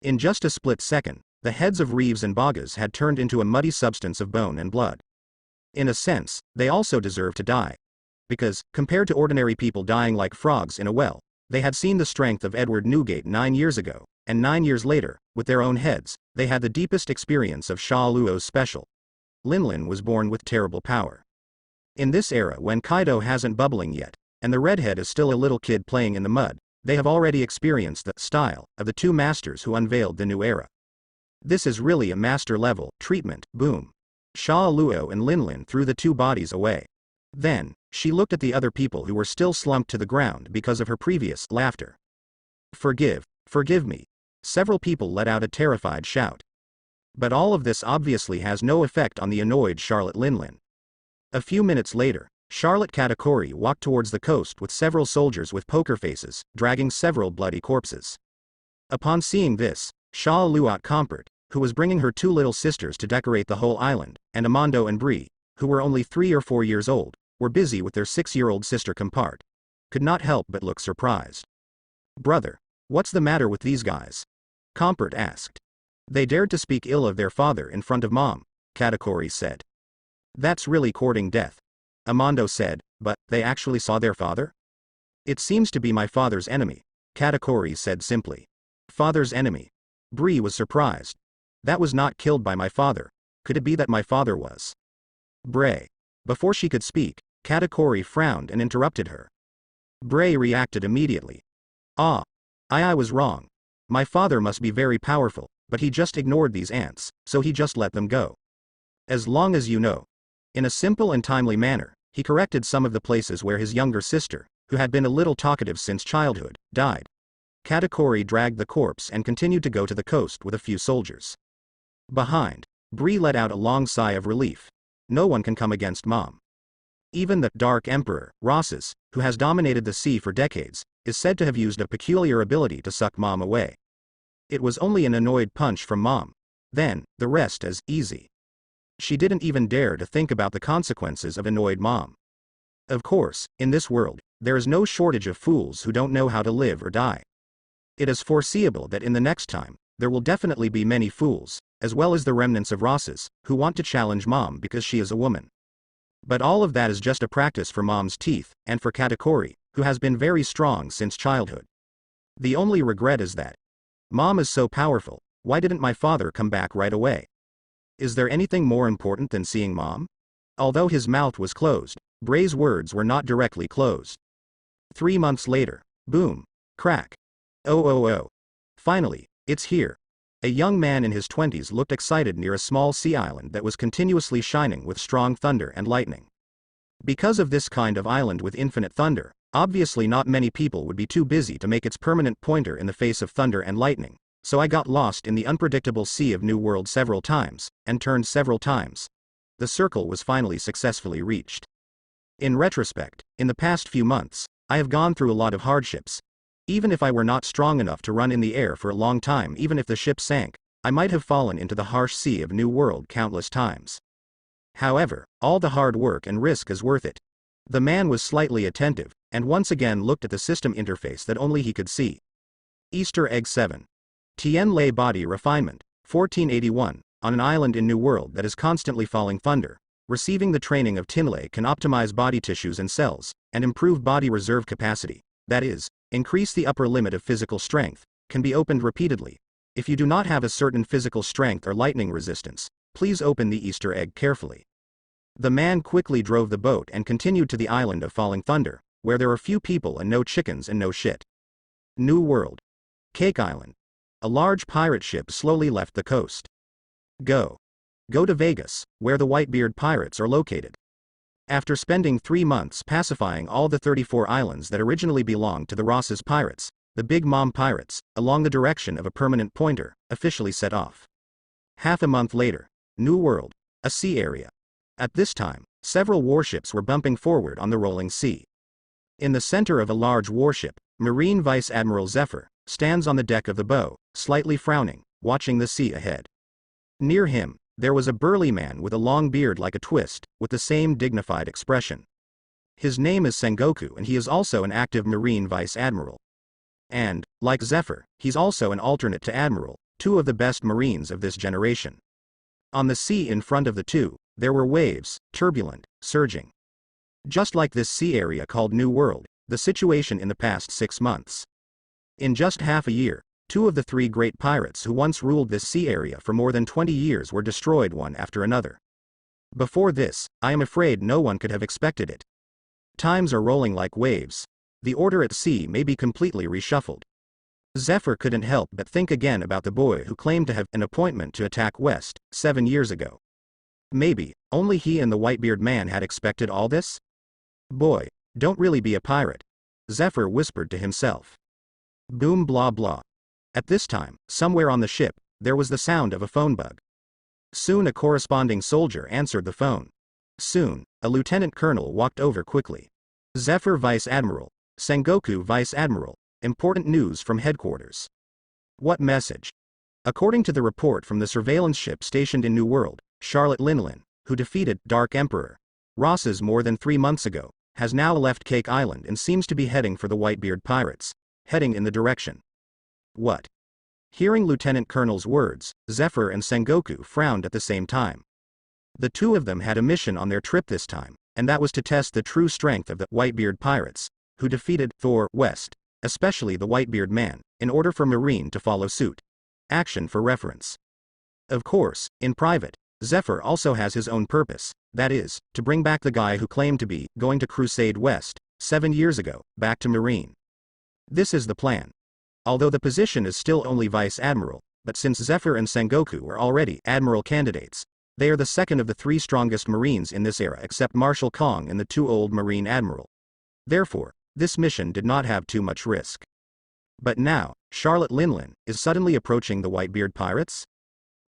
In just a split second, the heads of Reeves and Bogas had turned into a muddy substance of bone and blood. In a sense, they also deserved to die. Because, compared to ordinary people dying like frogs in a well, they had seen the strength of Edward Newgate 9 years ago, and 9 years later, with their own heads, they had the deepest experience of Sha Luo's special. Linlin was born with terrible power. In this era when Kaido hasn't bubbling yet, and the redhead is still a little kid playing in the mud, they have already experienced the style of the two masters who unveiled the new era. This is really a master-level treatment, boom. Sha Luo and Linlin threw the two bodies away. Then, she looked at the other people who were still slumped to the ground because of her previous laughter. Forgive me. Several people let out a terrified shout. But all of this obviously has no effect on the annoyed Charlotte Linlin. A few minutes later, Charlotte Katakuri walked towards the coast with several soldiers with poker faces, dragging several bloody corpses. Upon seeing this, Sha Luo Comport, who was bringing her two little sisters to decorate the whole island, and Amando and Bree, who were only 3 or 4 years old, were busy with their 6-year-old sister Comport, could not help but look surprised. Brother, what's the matter with these guys? Comport asked. They dared to speak ill of their father in front of Mom, Katakuri said. That's really courting death. Amando said, but they actually saw their father? It seems to be my father's enemy, Katakuri said simply. Father's enemy? Bree was surprised. That was not killed by my father. Could it be that my father was? Bray. Before she could speak, Katakuri frowned and interrupted her. Bray reacted immediately. I was wrong. My father must be very powerful, but he just ignored these ants, so he just let them go. As long as you know. In a simple and timely manner, he corrected some of the places where his younger sister, who had been a little talkative since childhood, died. Katakuri dragged the corpse and continued to go to the coast with a few soldiers. Behind, Bree let out a long sigh of relief. No one can come against Mom. Even the Dark Emperor, Rosses, who has dominated the sea for decades, is said to have used a peculiar ability to suck Mom away. It was only an annoyed punch from Mom. Then, the rest is easy. She didn't even dare to think about the consequences of annoyed Mom. Of course, in this world, there is no shortage of fools who don't know how to live or die. It is foreseeable that in the next time, there will definitely be many fools, as well as the remnants of Rosses, who want to challenge Mom because she is a woman. But all of that is just a practice for Mom's teeth, and for Katakuri, who has been very strong since childhood. The only regret is that Mom is so powerful, why didn't my father come back right away? Is there anything more important than seeing Mom? Although his mouth was closed, Bray's words were not directly closed. 3 months later, boom, crack. Oh. Finally, it's here. A young man in his 20s looked excited near a small sea island that was continuously shining with strong thunder and lightning. Because of this kind of island with infinite thunder, obviously not many people would be too busy to make its permanent pointer in the face of thunder and lightning, so I got lost in the unpredictable sea of New World several times, and turned several times. The circle was finally successfully reached. In retrospect, in the past few months, I have gone through a lot of hardships. Even if I were not strong enough to run in the air for a long time, even if the ship sank, I might have fallen into the harsh sea of New World countless times. However, all the hard work and risk is worth it. The man was slightly attentive, and once again looked at the system interface that only he could see. Easter egg 7. Tien Lei body refinement, 1481, on an island in New World that is constantly falling thunder. Receiving the training of Tinlay can optimize body tissues and cells, and improve body reserve capacity, that is, increase the upper limit of physical strength, can be opened repeatedly. If you do not have a certain physical strength or lightning resistance, please open the Easter egg carefully. The man quickly drove the boat and continued to the island of falling thunder, where there are few people and no chickens and no shit. New World. Cake Island. A large pirate ship slowly left the coast. Go to Vegas, where the Whitebeard pirates are located. After spending 3 months pacifying all the 34 islands that originally belonged to the Rosses pirates, the Big Mom pirates, along the direction of a permanent pointer, officially set off. Half a month later, New World, a sea area. At this time, several warships were bumping forward on the rolling sea. In the center of a large warship, Marine Vice Admiral Zephyr stands on the deck of the bow, slightly frowning, watching the sea ahead. Near him, there was a burly man with a long beard like a twist, with the same dignified expression. His name is Sengoku and he is also an active Marine Vice Admiral. And, like Zephyr, he's also an alternate to Admiral, two of the best marines of this generation. On the sea in front of the two, there were waves, turbulent, surging. Just like this sea area called New World, the situation in the past 6 months. In just half a year, two of the three great pirates who once ruled this sea area for more than 20 years were destroyed one after another. Before this, I am afraid no one could have expected it. Times are rolling like waves. The order at sea may be completely reshuffled. Zephyr couldn't help but think again about the boy who claimed to have an appointment to attack West 7 years ago. Maybe, only he and the Whitebeard man had expected all this? Boy, don't really be a pirate, Zephyr whispered to himself. Boom blah blah. At this time, somewhere on the ship, there was the sound of a phone bug. Soon a corresponding soldier answered the phone. Soon, a lieutenant colonel walked over quickly. Zephyr Vice Admiral, Sengoku Vice Admiral, important news from headquarters. What message? According to the report from the surveillance ship stationed in New World, Charlotte Linlin, who defeated Dark Emperor Ross's more than 3 months ago, has now left Cake Island and seems to be heading for the Whitebeard pirates, heading in the direction. What? Hearing Lieutenant Colonel's words, Zephyr and Sengoku frowned at the same time. The two of them had a mission on their trip this time, and that was to test the true strength of the Whitebeard pirates, who defeated Thor West, especially the Whitebeard man, in order for Marine to follow suit. Action for reference. Of course, in private, Zephyr also has his own purpose, that is, to bring back the guy who claimed to be going to crusade West 7 years ago, back to Marine. This is the plan. Although the position is still only Vice Admiral, but since Zephyr and Sengoku are already Admiral candidates, they are the second of the 3 strongest Marines in this era except Marshal Kong and the 2 old Marine Admiral. Therefore, this mission did not have too much risk. But now, Charlotte Linlin is suddenly approaching the Whitebeard pirates?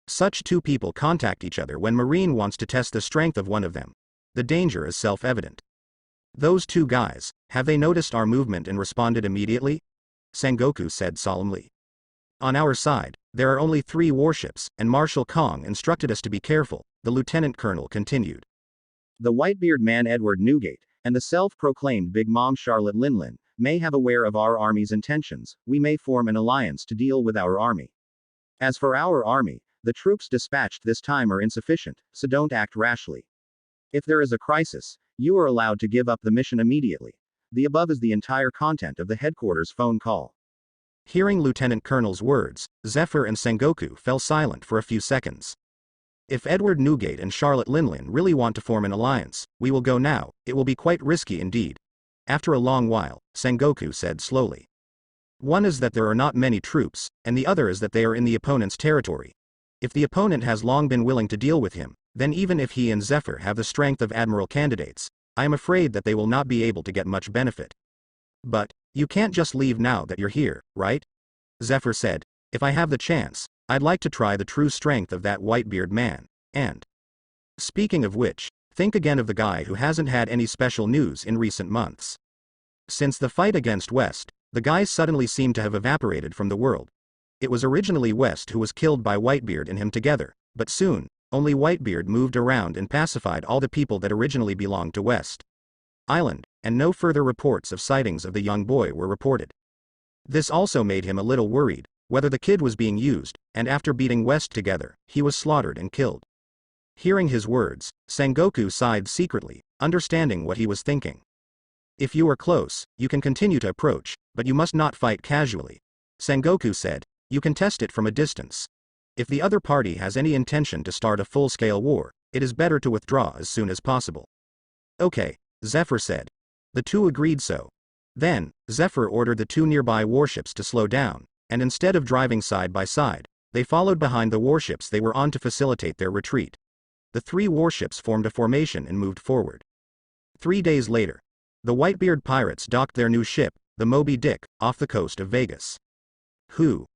Such two people contact each other when Marine wants to test the strength of one of them. The danger is self-evident. Those two guys, have they noticed our movement and responded immediately? Sengoku said solemnly. On our side, there are only 3 warships, and Marshal Kong instructed us to be careful, the lieutenant colonel continued. The Whitebeard man Edward Newgate, and the self-proclaimed Big Mom Charlotte Linlin, may have aware of our army's intentions. We may form an alliance to deal with our army. As for our army, the troops dispatched this time are insufficient, so don't act rashly. If there is a crisis, you are allowed to give up the mission immediately. The above is the entire content of the headquarters phone call. Hearing Lieutenant Colonel's words, Zephyr and Sengoku fell silent for a few seconds. If Edward Newgate and Charlotte Linlin really want to form an alliance, we will go now. It will be quite risky indeed. After a long while, Sengoku said slowly. One is that there are not many troops, and the other is that they are in the opponent's territory. If the opponent has long been willing to deal with him, then even if he and Zephyr have the strength of Admiral candidates, I am afraid that they will not be able to get much benefit. But, you can't just leave now that you're here, right? Zephyr said, if I have the chance, I'd like to try the true strength of that Whitebeard man, and... Speaking of which, think again of the guy who hasn't had any special news in recent months. Since the fight against West, the guys suddenly seem to have evaporated from the world. It was originally West who was killed by Whitebeard and him together, but soon, only Whitebeard moved around and pacified all the people that originally belonged to West Island, and no further reports of sightings of the young boy were reported. This also made him a little worried, whether the kid was being used, and after beating West together, he was slaughtered and killed. Hearing his words, Sengoku sighed secretly, understanding what he was thinking. If you are close, you can continue to approach, but you must not fight casually. Sengoku said, you can test it from a distance. If the other party has any intention to start a full-scale war, it is better to withdraw as soon as possible. Okay, Zephyr said. The two agreed so. Then, Zephyr ordered the 2 nearby warships to slow down, and instead of driving side by side, they followed behind the warships they were on to facilitate their retreat. The 3 warships formed a formation and moved forward. 3 days later, the Whitebeard pirates docked their new ship, the Moby Dick, off the coast of Vegas. Hoo!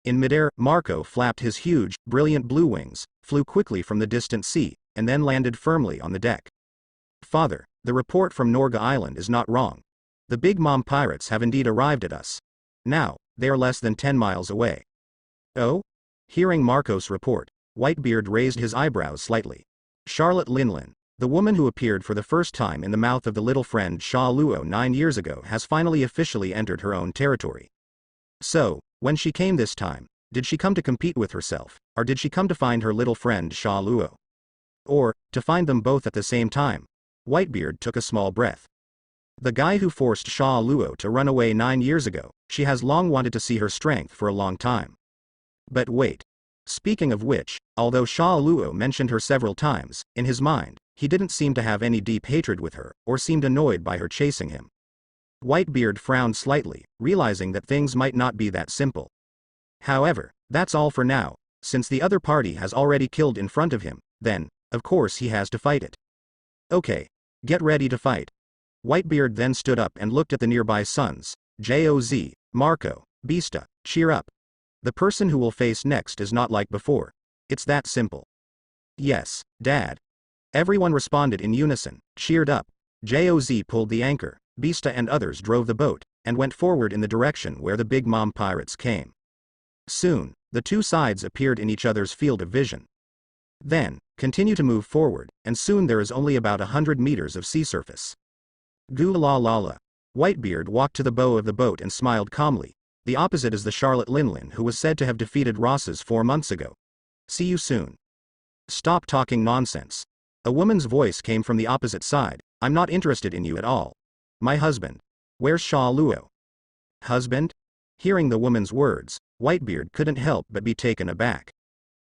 In midair, Marco flapped his huge, brilliant blue wings, flew quickly from the distant sea, and then landed firmly on the deck. Father, the report from Norga Island is not wrong. The Big Mom pirates have indeed arrived at us. Now, they are less than 10 miles away. Oh? Hearing Marco's report, Whitebeard raised his eyebrows slightly. Charlotte Linlin, the woman who appeared for the first time in the mouth of the little friend Sha Luo 9 years ago, has finally officially entered her own territory. So, When she came this time, did she come to compete with herself, or did she come to find her little friend Sha Luo? Or, to find them both at the same time? Whitebeard took a small breath. The guy who forced Sha Luo to run away 9 years ago, she has long wanted to see her strength for a long time. But wait. Speaking of which, although Sha Luo mentioned her several times, in his mind, he didn't seem to have any deep hatred with her, or seemed annoyed by her chasing him. Whitebeard frowned slightly, realizing that things might not be that simple. However, that's all for now. Since the other party has already killed in front of him, then, of course he has to fight it. Okay. Get ready to fight. Whitebeard then stood up and looked at the nearby sons. Joz, Marco, Beasta, cheer up. The person who will face next is not like before. It's that simple. Yes, Dad. Everyone responded in unison, cheered up. Joz pulled the anchor, Beasta and others drove the boat, and went forward in the direction where the Big Mom pirates came. Soon, the two sides appeared in each other's field of vision. Then, continue to move forward, and soon there is only about 100 meters of sea surface. Goo la la la. Whitebeard walked to the bow of the boat and smiled calmly. The opposite is the Charlotte Linlin who was said to have defeated Rosses 4 months ago. See you soon. Stop talking nonsense. A woman's voice came from the opposite side. I'm not interested in you at all. My husband. Where's Sha Luo? Husband? Hearing the woman's words, Whitebeard couldn't help but be taken aback.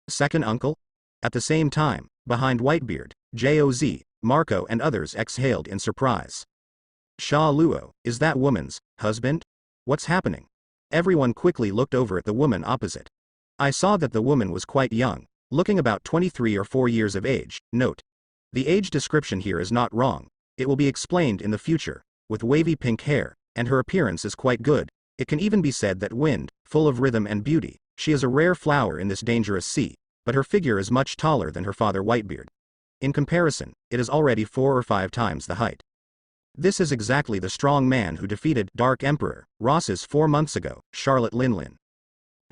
Second uncle? At the same time, behind Whitebeard, Joz, Marco and others exhaled in surprise. Sha Luo, is that woman's husband? What's happening? Everyone quickly looked over at the woman opposite. I saw that the woman was quite young, looking about 23 or 4 years of age. Note. The age description here is not wrong. It will be explained in the future. With wavy pink hair, and her appearance is quite good. It can even be said that wind, full of rhythm and beauty, she is a rare flower in this dangerous sea, but her figure is much taller than her father Whitebeard. In comparison, it is already 4 or 5 times the height. This is exactly the strong man who defeated Dark Emperor Rosses 4 months ago, Charlotte Linlin.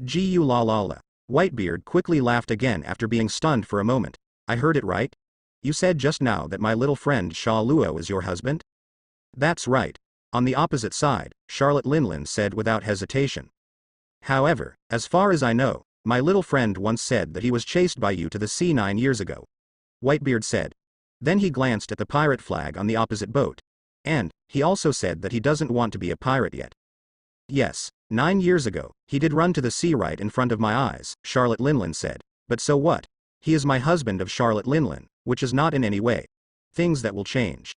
Gu la la la. Whitebeard quickly laughed again after being stunned for a moment. I heard it right? You said just now that my little friend Sha Luo is your husband? That's right. On the opposite side, Charlotte Linlin said without hesitation. However, as far as I know, my little friend once said that he was chased by you to the sea 9 years ago. Whitebeard said. Then he glanced at the pirate flag on the opposite boat. And, he also said that he doesn't want to be a pirate yet. Yes, 9 years ago, he did run to the sea right in front of my eyes, Charlotte Linlin said. But so what? He is my husband of Charlotte Linlin, which is not in any way things that will change.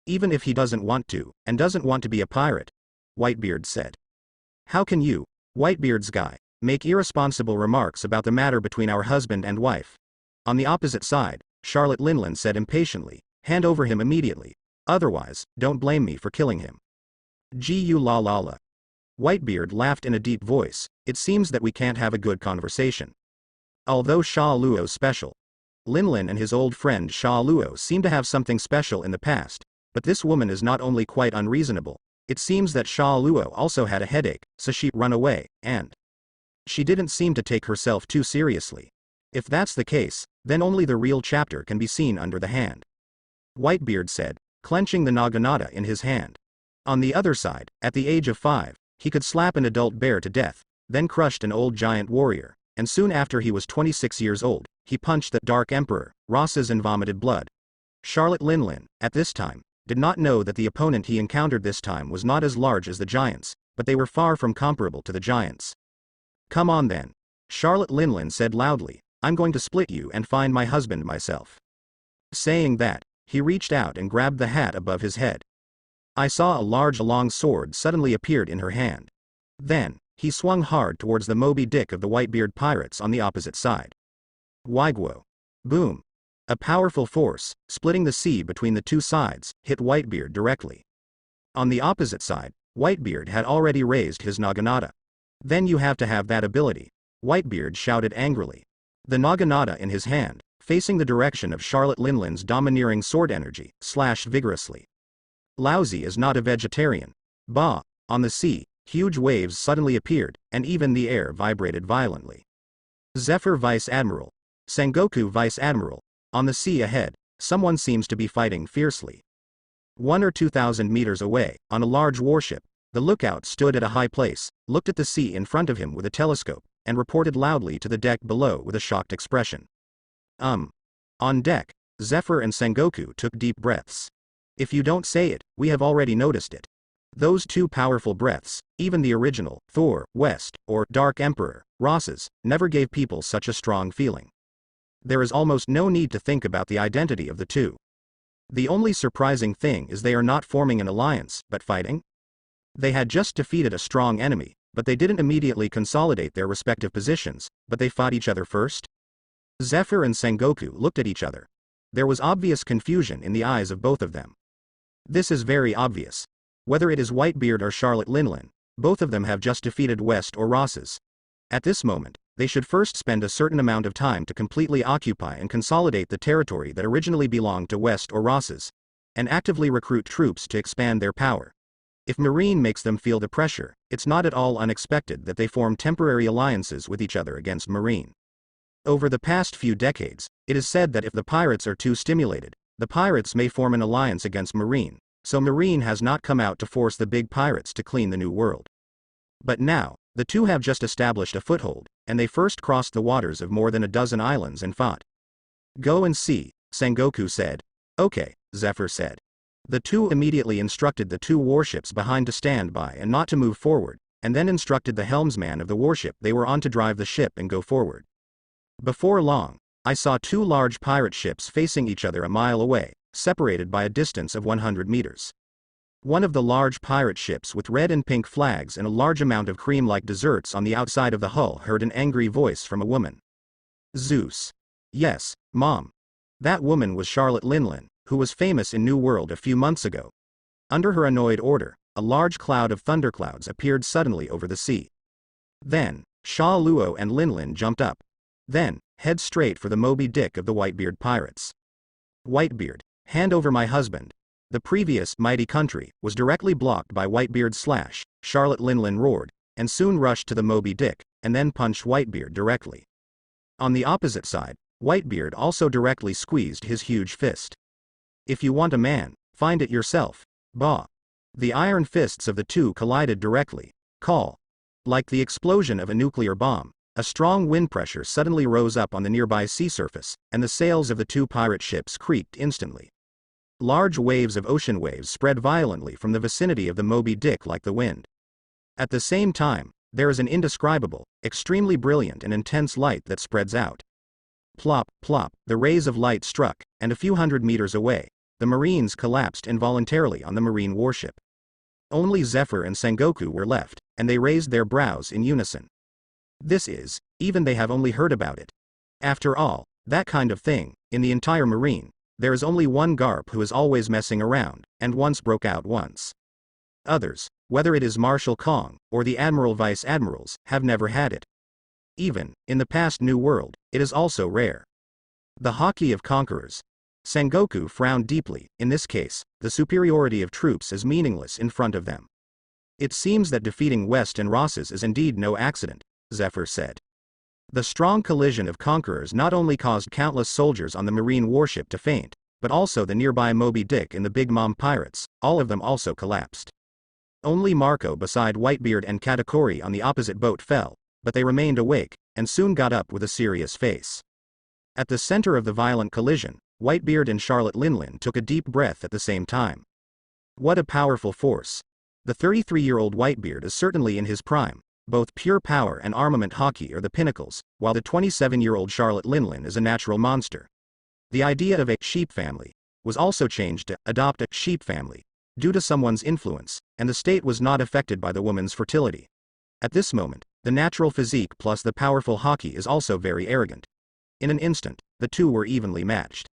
Even if he doesn't want to, and doesn't want to be a pirate, Whitebeard said. How can you, Whitebeard's guy, make irresponsible remarks about the matter between our husband and wife? On the opposite side, Charlotte Linlin said impatiently, hand over him immediately. Otherwise, don't blame me for killing him. Gu la la la. Whitebeard laughed in a deep voice. It seems that we can't have a good conversation. Although Sha Luo's special, Linlin and his old friend Sha Luo seem to have something special in the past, but this woman is not only quite unreasonable, it seems that Sha Luo also had a headache, so she run away, and she didn't seem to take herself too seriously. If that's the case, then only the real chapter can be seen under the hand. Whitebeard said, clenching the naginata in his hand. On the other side, at the age of 5, he could slap an adult bear to death, then crushed an old giant warrior, and soon after he was 26 years old, he punched that Dark Emperor, Rosses and vomited blood. Charlotte Linlin, at this time, did not know that the opponent he encountered this time was not as large as the giants, but they were far from comparable to the giants. Come on then. Charlotte Linlin said loudly, I'm going to split you and find my husband myself. Saying that, he reached out and grabbed the hat above his head. I saw a large long sword suddenly appeared in her hand. Then, he swung hard towards the Moby Dick of the Whitebeard pirates on the opposite side. Waiguo. Boom. A powerful force, splitting the sea between the two sides, hit Whitebeard directly. On the opposite side, Whitebeard had already raised his naginata. Then you have to have that ability. Whitebeard shouted angrily. The naginata in his hand, facing the direction of Charlotte Linlin's domineering sword energy, slashed vigorously. Lousy is not a vegetarian. Bah! On the sea, huge waves suddenly appeared, and even the air vibrated violently. Zephyr Vice Admiral. Sengoku Vice Admiral. On the sea ahead, someone seems to be fighting fiercely. 1 or 2,000 meters away, on a large warship, The lookout stood at a high place, looked at the sea in front of him with a telescope, and reported loudly to the deck below with a shocked expression. On deck, Zephyr and Sengoku took deep breaths. If you don't say it, we have already noticed it. Those two powerful breaths, even the original, Thor, West, or Dark Emperor, Ross's, never gave people such a strong feeling. There is almost no need to think about the identity of the two. The only surprising thing is they are not forming an alliance, but fighting. They had just defeated a strong enemy, but they didn't immediately consolidate their respective positions, but they fought each other first. Zephyr and Sengoku looked at each other. There was obvious confusion in the eyes of both of them. This is very obvious. Whether it is Whitebeard or Charlotte Linlin, both of them have just defeated West or Ross's. At this moment, they should first spend a certain amount of time to completely occupy and consolidate the territory that originally belonged to West or Ross's, and actively recruit troops to expand their power. If Marine makes them feel the pressure, it's not at all unexpected that they form temporary alliances with each other against Marine. Over the past few decades, it is said that if the pirates are too stimulated, the pirates may form an alliance against Marine, so Marine has not come out to force the big pirates to clean the new world. But now, the two have just established a foothold, and they first crossed the waters of more than a dozen islands and fought. Go and see, Sengoku said. Okay, Zephyr said. The two immediately instructed the two warships behind to stand by and not to move forward, and then instructed the helmsman of the warship they were on to drive the ship and go forward. Before long, I saw two large pirate ships facing each other a mile away, separated by a distance of 100 meters. One of the large pirate ships with red and pink flags and a large amount of cream-like desserts on the outside of the hull heard an angry voice from a woman. Zeus. Yes, Mom. That woman was Charlotte Linlin, who was famous in New World a few months ago. Under her annoyed order, a large cloud of thunderclouds appeared suddenly over the sea. Then, Sha Luo and Linlin jumped up. Then, head straight for the Moby Dick of the Whitebeard pirates. Whitebeard, hand over my husband. The previous mighty country was directly blocked by Whitebeard / Charlotte Linlin roared, and soon rushed to the Moby Dick, and then punched Whitebeard directly. On the opposite side, Whitebeard also directly squeezed his huge fist. If you want a man, find it yourself. Bah. The iron fists of the two collided directly. Call. Like the explosion of a nuclear bomb, a strong wind pressure suddenly rose up on the nearby sea surface, and the sails of the two pirate ships creaked instantly. Large waves of ocean waves spread violently from the vicinity of the Moby Dick like the wind. At the same time, there is an indescribable, extremely brilliant and intense light that spreads out. Plop, plop, the rays of light struck, and a few hundred meters away, the Marines collapsed involuntarily on the Marine warship. Only Zephyr and Sengoku were left, and they raised their brows in unison. This is, even they have only heard about it. After all, that kind of thing, in the entire Marine, there is only one Garp who is always messing around, and once broke out once. Others, whether it is Marshal Kong, or the Admiral Vice Admirals, have never had it. Even, in the past New World, it is also rare. The Haki of Conquerors. Sengoku frowned deeply. In this case, the superiority of troops is meaningless in front of them. It seems that defeating West and Ross's is indeed no accident, Zephyr said. The strong collision of conquerors not only caused countless soldiers on the Marine warship to faint, but also the nearby Moby Dick and the Big Mom pirates, all of them also collapsed. Only Marco beside Whitebeard and Katakuri on the opposite boat fell, but they remained awake, and soon got up with a serious face. At the center of the violent collision, Whitebeard and Charlotte Linlin took a deep breath at the same time. What a powerful force. The 33-year-old Whitebeard is certainly in his prime. Both pure power and armament Haki are the pinnacles, while the 27-year-old Charlotte Linlin is a natural monster. The idea of a sheep family was also changed to adopt a sheep family, due to someone's influence, and the state was not affected by the woman's fertility. At this moment, the natural physique plus the powerful Haki is also very arrogant. In an instant, the two were evenly matched.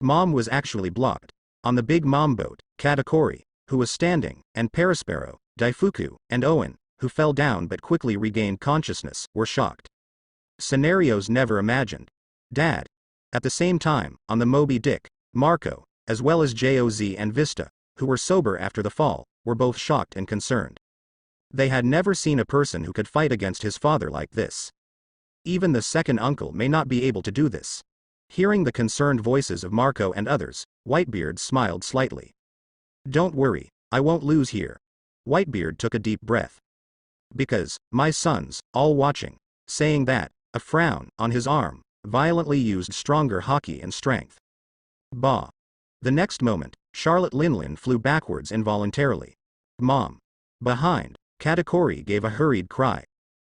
Mom was actually blocked. On the Big Mom boat, Katakuri, who was standing, and Perispero, Daifuku, and Owen, who fell down but quickly regained consciousness, were shocked. Scenarios never imagined. Dad. At the same time, on the Moby Dick, Marco, as well as Joz and Vista, who were sober after the fall, were both shocked and concerned. They had never seen a person who could fight against his father like this. Even the second uncle may not be able to do this. Hearing the concerned voices of Marco and others, Whitebeard smiled slightly. Don't worry, I won't lose here. Whitebeard took a deep breath. Because, my sons, all watching. Saying that, a frown, on his arm, violently used stronger Haki and strength. Bah. The next moment, Charlotte Linlin flew backwards involuntarily. Mom. Behind, Katakuri gave a hurried cry.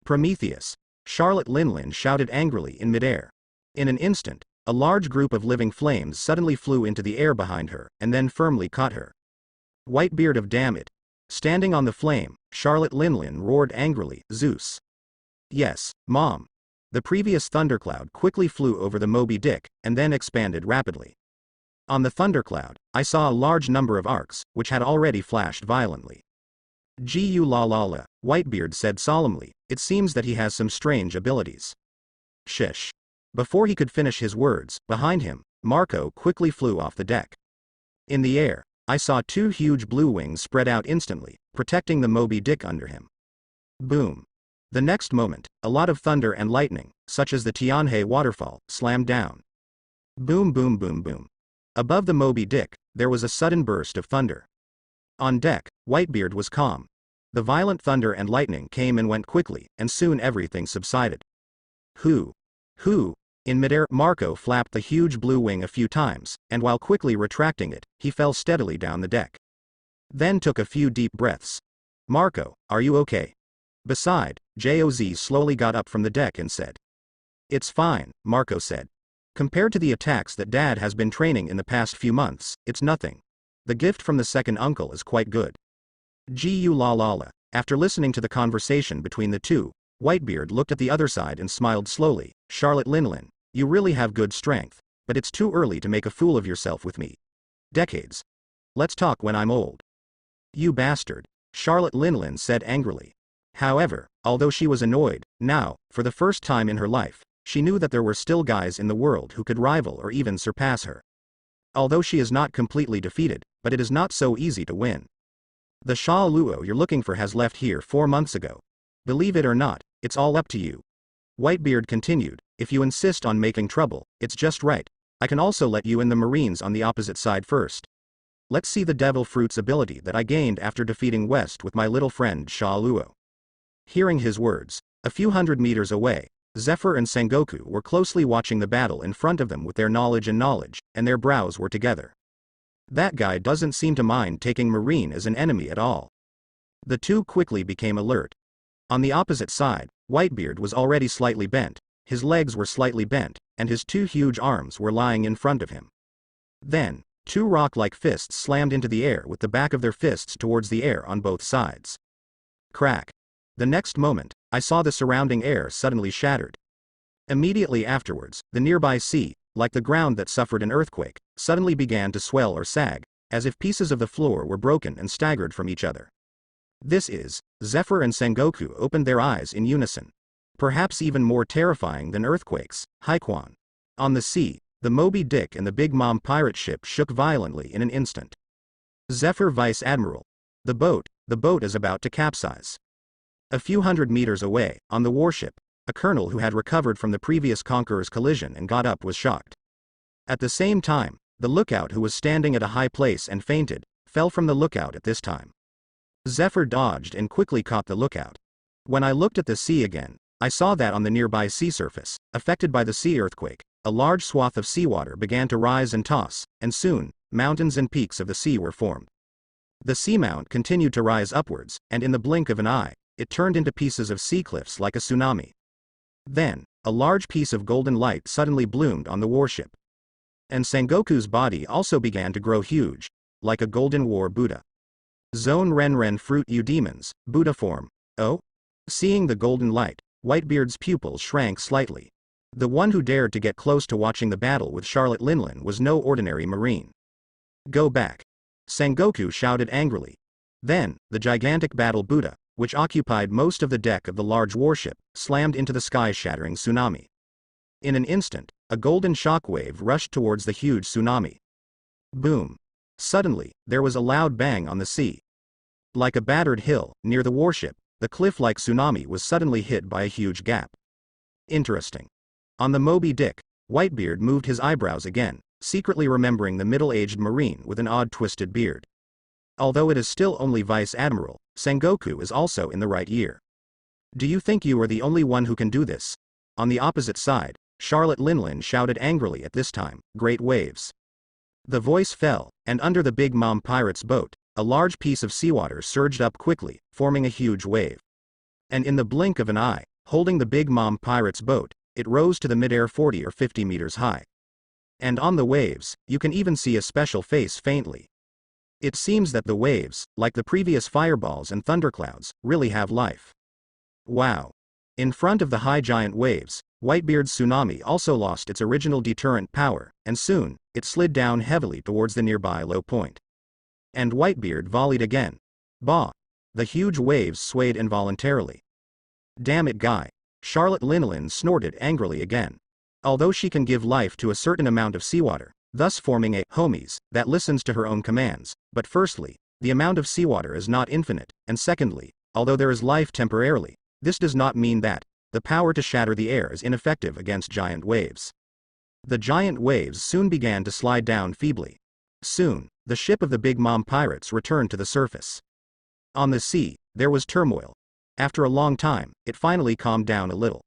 Prometheus. Charlotte Linlin shouted angrily in midair. In an instant, a large group of living flames suddenly flew into the air behind her, and then firmly caught her. Whitebeard of damn it. Standing on the flame, Charlotte Linlin roared angrily, Zeus. Yes, Mom. The previous thundercloud quickly flew over the Moby Dick, and then expanded rapidly. On the thundercloud, I saw a large number of arcs, which had already flashed violently. Gu la la la, Whitebeard said solemnly, it seems that he has some strange abilities. Shish. Before he could finish his words, behind him, Marco quickly flew off the deck. In the air, I saw two huge blue wings spread out instantly, protecting the Moby Dick under him. Boom. The next moment, a lot of thunder and lightning, such as the Tianhe waterfall, slammed down. Boom boom boom boom. Above the Moby Dick, there was a sudden burst of thunder. On deck, Whitebeard was calm. The violent thunder and lightning came and went quickly, and soon everything subsided. Who? In midair, Marco flapped the huge blue wing a few times, and while quickly retracting it, he fell steadily down the deck. Then took a few deep breaths. Marco, are you okay? Beside, Joz slowly got up from the deck and said. It's fine, Marco said. Compared to the attacks that Dad has been training in the past few months, it's nothing. The gift from the second uncle is quite good. Gu la la la. After listening to the conversation between the two, Whitebeard looked at the other side and smiled slowly. Charlotte Linlin, you really have good strength, but it's too early to make a fool of yourself with me. Decades. Let's talk when I'm old. You bastard, Charlotte Linlin said angrily. However, although she was annoyed, now, for the first time in her life, she knew that there were still guys in the world who could rival or even surpass her. Although she is not completely defeated, but it is not so easy to win. The Sha Luo you're looking for has left here 4 months ago. Believe it or not, it's all up to you. Whitebeard continued, if you insist on making trouble, it's just right. I can also let you in the Marines on the opposite side first. Let's see the Devil Fruit's ability that I gained after defeating West with my little friend Sha Luo. Hearing his words, a few hundred meters away, Zephyr and Sengoku were closely watching the battle in front of them with their knowledge, and their brows were together. That guy doesn't seem to mind taking Marine as an enemy at all. The two quickly became alert. On the opposite side, Whitebeard was already slightly bent, his legs were slightly bent, and his two huge arms were lying in front of him. Then, two rock-like fists slammed into the air with the back of their fists towards the air on both sides. Crack. The next moment, I saw the surrounding air suddenly shattered. Immediately afterwards, the nearby sea, like the ground that suffered an earthquake, suddenly began to swell or sag, as if pieces of the floor were broken and staggered from each other. This is, Zephyr and Sengoku opened their eyes in unison. Perhaps even more terrifying than earthquakes, Haikuan. On the sea, the Moby Dick and the Big Mom pirate ship shook violently in an instant. Zephyr Vice Admiral. The boat is about to capsize. A few hundred meters away, on the warship, a colonel who had recovered from the previous Conqueror's collision and got up was shocked. At the same time, the lookout who was standing at a high place and fainted, fell from the lookout at this time. Zephyr dodged and quickly caught the lookout. When I looked at the sea again, I saw that on the nearby sea surface, affected by the sea earthquake, a large swath of seawater began to rise and toss, and soon, mountains and peaks of the sea were formed. The seamount continued to rise upwards, and in the blink of an eye, it turned into pieces of sea cliffs like a tsunami. Then, a large piece of golden light suddenly bloomed on the warship. And Sengoku's body also began to grow huge, like a golden war Buddha. Zone Ren fruit you demons, Buddha form, oh? Seeing the golden light, Whitebeard's pupils shrank slightly. The one who dared to get close to watching the battle with Charlotte Linlin was no ordinary Marine. Go back. Sengoku shouted angrily. Then, the gigantic battle Buddha, which occupied most of the deck of the large warship, slammed into the sky-shattering tsunami. In an instant, a golden shockwave rushed towards the huge tsunami. Boom. Suddenly, there was a loud bang on the sea. Like a battered hill, near the warship, the cliff-like tsunami was suddenly hit by a huge gap. Interesting. On the Moby Dick, Whitebeard moved his eyebrows again, secretly remembering the middle-aged Marine with an odd twisted beard. Although it is still only Vice Admiral, Sengoku is also in the right year. Do you think you are the only one who can do this? On the opposite side, Charlotte Linlin shouted angrily at this time, great waves. The voice fell, and under the Big Mom pirate's boat, a large piece of seawater surged up quickly, forming a huge wave. And in the blink of an eye, holding the Big Mom pirate's boat, it rose to the midair 40 or 50 meters high. And on the waves, you can even see a special face faintly. It seems that the waves, like the previous fireballs and thunderclouds, really have life. Wow. In front of the high giant waves, Whitebeard's tsunami also lost its original deterrent power, and soon, it slid down heavily towards the nearby low point. And Whitebeard volleyed again. Bah! The huge waves swayed involuntarily. Damn it, guy. Charlotte Linlin snorted angrily again. Although she can give life to a certain amount of seawater, thus forming a homies that listens to her own commands, but firstly, the amount of seawater is not infinite, and secondly, although there is life temporarily, this does not mean that the power to shatter the air is ineffective against giant waves. The giant waves soon began to slide down feebly. Soon, the ship of the Big Mom pirates returned to the surface. On the sea, there was turmoil. After a long time, it finally calmed down a little.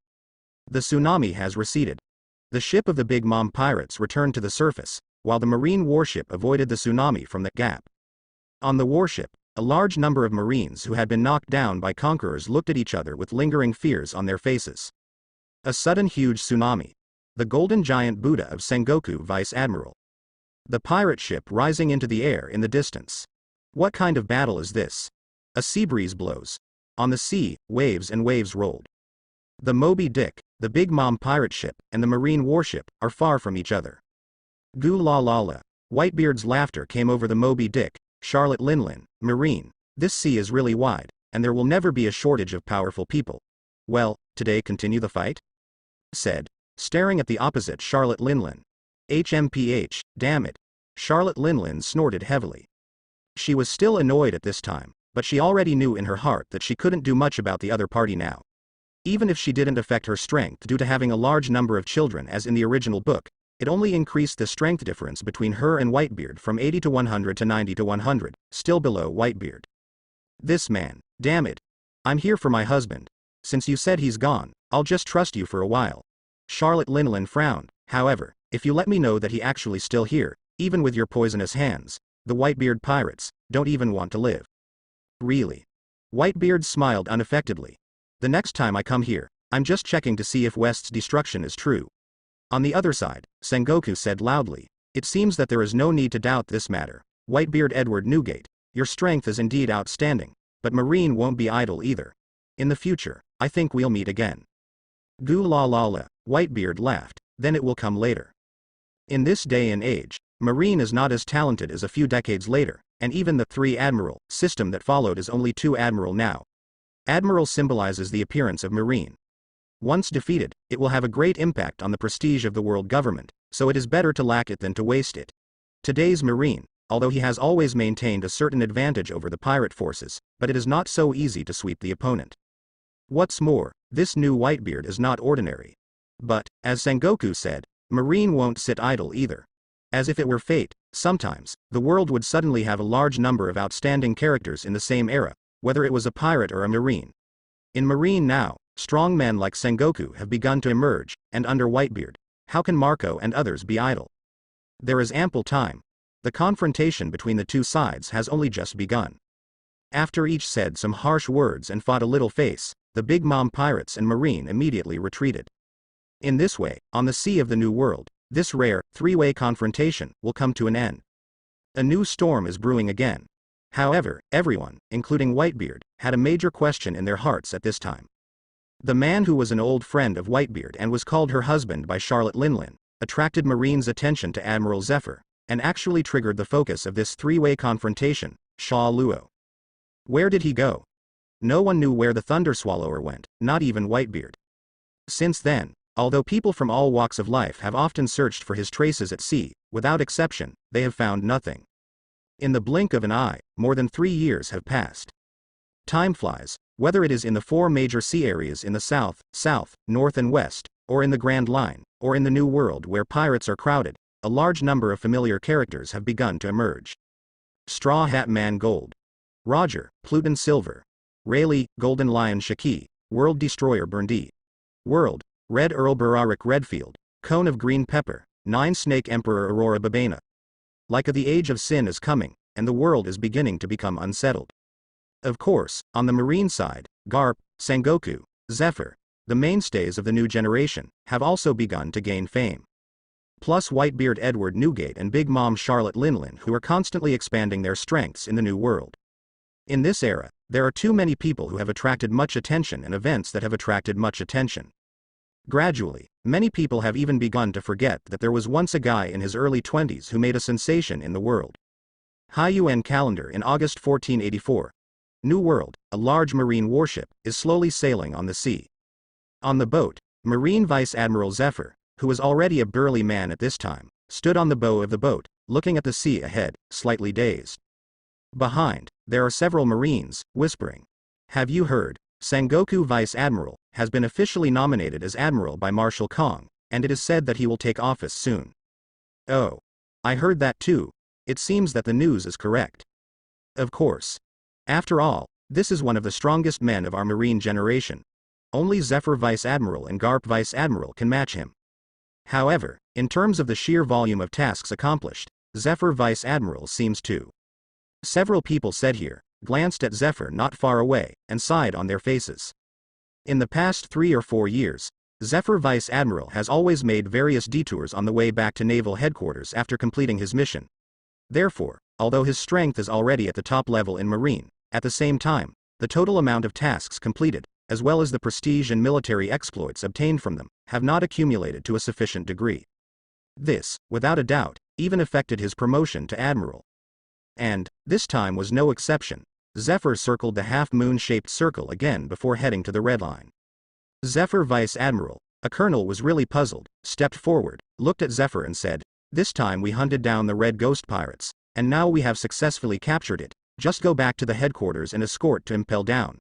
The tsunami has receded. The ship of the Big Mom pirates returned to the surface, while the marine warship avoided the tsunami from the gap. On the warship, a large number of marines who had been knocked down by conquerors looked at each other with lingering fears on their faces. A sudden huge tsunami. The golden giant Buddha of Sengoku Vice Admiral. The pirate ship rising into the air in the distance. What kind of battle is this? A sea breeze blows. On the sea, waves and waves rolled. The Moby Dick, the Big Mom pirate ship, and the marine warship are far from each other. Goo la la la. Whitebeard's laughter came over the Moby Dick. Charlotte Linlin, Marine, this sea is really wide, and there will never be a shortage of powerful people. Well, today continue the fight? Said, staring at the opposite Charlotte Linlin. HMPH, damn it. Charlotte Linlin snorted heavily. She was still annoyed at this time, but she already knew in her heart that she couldn't do much about the other party now. Even if she didn't affect her strength due to having a large number of children as in the original book, it only increased the strength difference between her and Whitebeard from 80 to 100 to 90 to 100, still below Whitebeard. This man, damn it. I'm here for my husband. Since you said he's gone, I'll just trust you for a while. Charlotte Linlin frowned. However, if you let me know that he actually still here, even with your poisonous hands, the Whitebeard pirates don't even want to live. Really? Whitebeard smiled unaffectedly. The next time I come here, I'm just checking to see if West's destruction is true. On the other side, Sengoku said loudly, it seems that there is no need to doubt this matter. Whitebeard Edward Newgate, your strength is indeed outstanding, but Marine won't be idle either. In the future, I think we'll meet again. Goo la la la, Whitebeard laughed, then it will come later. In this day and age, Marine is not as talented as a few decades later, and even the 3 Admiral system that followed is only 2 Admiral now. Admiral symbolizes the appearance of Marine. Once defeated, it will have a great impact on the prestige of the world government, so it is better to lack it than to waste it. Today's Marine, although he has always maintained a certain advantage over the pirate forces, but it is not so easy to sweep the opponent. What's more, this new Whitebeard is not ordinary. But, as Sengoku said, Marine won't sit idle either. As if it were fate, sometimes, the world would suddenly have a large number of outstanding characters in the same era, whether it was a pirate or a Marine. In Marine now, strong men like Sengoku have begun to emerge, and under Whitebeard, how can Marco and others be idle? There is ample time. The confrontation between the two sides has only just begun. After each said some harsh words and fought a little face, the Big Mom pirates and Marine immediately retreated. In this way, on the sea of the New World, this rare, 3-way confrontation will come to an end. A new storm is brewing again. However, everyone, including Whitebeard, had a major question in their hearts at this time. The man who was an old friend of Whitebeard and was called her husband by Charlotte Linlin, attracted Marine's attention to Admiral Zephyr, and actually triggered the focus of this 3-way confrontation, Sha Luo. Where did he go? No one knew where the Thunder Swallower went, not even Whitebeard. Since then, although people from all walks of life have often searched for his traces at sea, without exception, they have found nothing. In the blink of an eye, more than 3 years have passed. Time flies, whether it is in the 4 major sea areas in the south, north and west, or in the Grand Line, or in the New World where pirates are crowded, a large number of familiar characters have begun to emerge. Straw Hat Man Gold. Roger, Pluton Silver. Rayleigh, Golden Lion Shaki, World Destroyer Burndi. World, Red Earl Bararik Redfield, Cone of Green Pepper, 9 Snake Emperor Aurora Babena. Like the age of sin is coming, and the world is beginning to become unsettled. Of course, on the marine side, Garp, Sengoku, Zephyr, the mainstays of the new generation, have also begun to gain fame. Plus Whitebeard Edward Newgate and Big Mom Charlotte Linlin, who are constantly expanding their strengths in the new world. In this era, there are too many people who have attracted much attention and events that have attracted much attention. Gradually, many people have even begun to forget that there was once a guy in his early 20s who made a sensation in the world. Haiyuan calendar in August 1484. New World, a large marine warship, is slowly sailing on the sea. On the boat, Marine Vice Admiral Zephyr, who was already a burly man at this time, stood on the bow of the boat, looking at the sea ahead, slightly dazed. Behind, there are several Marines, whispering. Have you heard? Sengoku Vice Admiral has been officially nominated as Admiral by Marshal Kong, and it is said that he will take office soon. Oh. I heard that too. It seems that the news is correct. Of course. After all, this is one of the strongest men of our marine generation. Only Zephyr Vice Admiral and Garp Vice Admiral can match him. However, in terms of the sheer volume of tasks accomplished, Zephyr Vice Admiral seems to. Several people said here, glanced at Zephyr not far away, and sighed on their faces. In the past 3 or 4 years, Zephyr Vice Admiral has always made various detours on the way back to naval headquarters after completing his mission. Therefore, although his strength is already at the top level in Marine, at the same time, the total amount of tasks completed, as well as the prestige and military exploits obtained from them, have not accumulated to a sufficient degree. This, without a doubt, even affected his promotion to Admiral. And, this time was no exception. Zephyr circled the half-moon-shaped circle again before heading to the red line. Zephyr Vice Admiral, a colonel was really puzzled, stepped forward, looked at Zephyr and said, "This time we hunted down the Red Ghost Pirates, and now we have successfully captured it. Just go back to the headquarters and escort to impel down.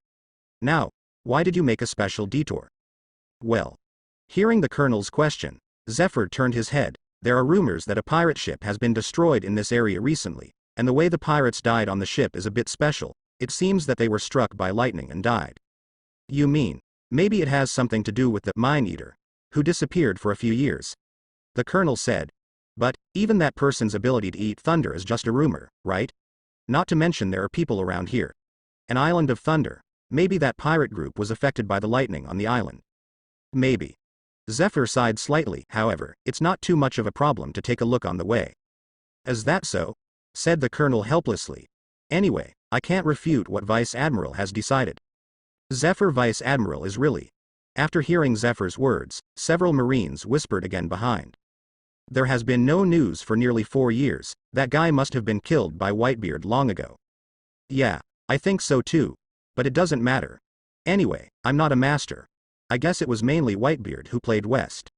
Now, why did you make a special detour?" Well. Hearing the colonel's question, Zephyr turned his head. There are rumors that a pirate ship has been destroyed in this area recently, and the way the pirates died on the ship is a bit special. It seems that they were struck by lightning and died. You mean, maybe it has something to do with the mine-eater, who disappeared for a few years? The colonel said. But, even that person's ability to eat thunder is just a rumor, right? Not to mention there are people around here. An island of thunder. Maybe that pirate group was affected by the lightning on the island. Maybe. Zephyr sighed slightly. However, it's not too much of a problem to take a look on the way. Is that so? Said the colonel helplessly. Anyway, I can't refute what Vice Admiral has decided. Zephyr Vice Admiral is really. After hearing Zephyr's words, several Marines whispered again behind. There has been no news for nearly 4 years. That guy must have been killed by Whitebeard long ago. Yeah, I think so too. But it doesn't matter. Anyway, I'm not a master. I guess it was mainly Whitebeard who played West.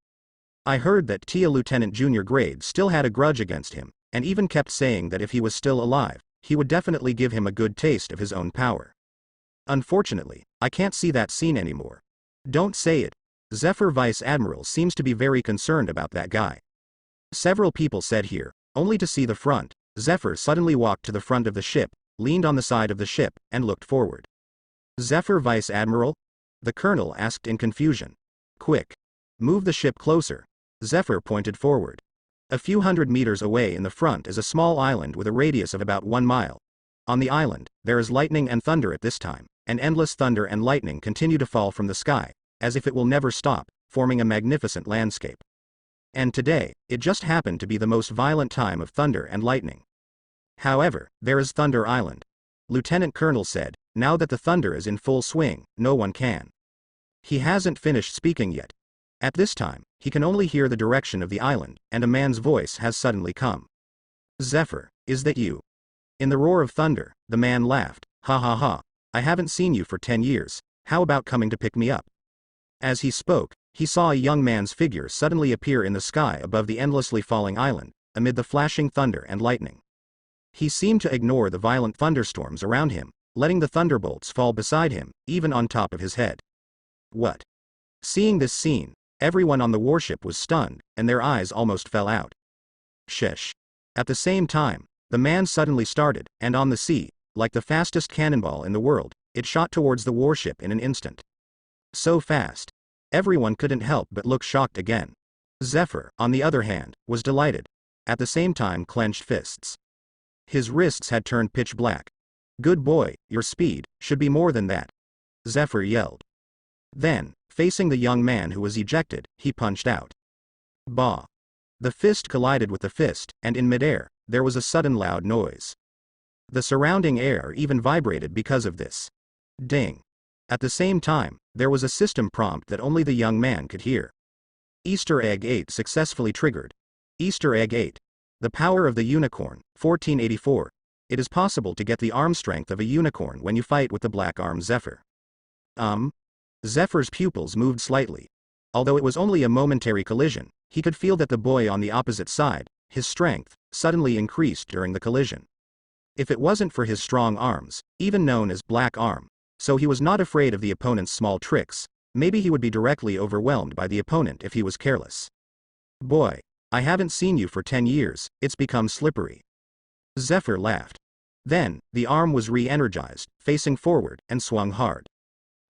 I heard that Tia Lieutenant Junior Grade still had a grudge against him, and even kept saying that if he was still alive, he would definitely give him a good taste of his own power. Unfortunately, I can't see that scene anymore. Don't say it. Zephyr Vice Admiral seems to be very concerned about that guy. Several people said here, only to see the front. Zephyr suddenly walked to the front of the ship, leaned on the side of the ship, and looked forward. Zephyr Vice Admiral? The colonel asked in confusion. Quick. Move the ship closer. Zephyr pointed forward. A few hundred meters away in the front is a small island with a radius of about 1 mile. On the island, there is lightning and thunder at this time, and endless thunder and lightning continue to fall from the sky, as if it will never stop, forming a magnificent landscape. And today, it just happened to be the most violent time of thunder and lightning. However, there is Thunder Island. Lieutenant Colonel said, now that the thunder is in full swing, no one can. He hasn't finished speaking yet. At this time, he can only hear the direction of the island, and a man's voice has suddenly come. Zephyr, is that you? In the roar of thunder, the man laughed. Ha ha ha. I haven't seen you for 10 years. How about coming to pick me up? As he spoke, he saw a young man's figure suddenly appear in the sky above the endlessly falling island, amid the flashing thunder and lightning. He seemed to ignore the violent thunderstorms around him, letting the thunderbolts fall beside him, even on top of his head. What? Seeing this scene, everyone on the warship was stunned, and their eyes almost fell out. Sheesh. At the same time, The man suddenly started, and on the sea, like the fastest cannonball in the world, it shot towards the warship in an instant. So fast. Everyone couldn't help but look shocked again. Zephyr, on the other hand, was delighted. At the same time clenched fists. His wrists had turned pitch black. "Good boy, your speed should be more than that," Zephyr yelled. Then, facing the young man who was ejected, he punched out. Bah! The fist collided with the fist, and in midair, there was a sudden loud noise. The surrounding air even vibrated because of this. Ding! At the same time, there was a system prompt that only the young man could hear. Easter Egg 8 successfully triggered. Easter Egg 8. The power of the unicorn, 1484. It is possible to get the arm strength of a unicorn when you fight with the black-armed Zephyr. Zephyr's pupils moved slightly. Although it was only a momentary collision, he could feel that the boy on the opposite side, his strength, suddenly increased during the collision. If it wasn't for his strong arms, even known as black arm, so he was not afraid of the opponent's small tricks, maybe he would be directly overwhelmed by the opponent if he was careless. "Boy, I haven't seen you for 10 years, it's become slippery." Zephyr laughed. Then, the arm was re-energized, facing forward, and swung hard.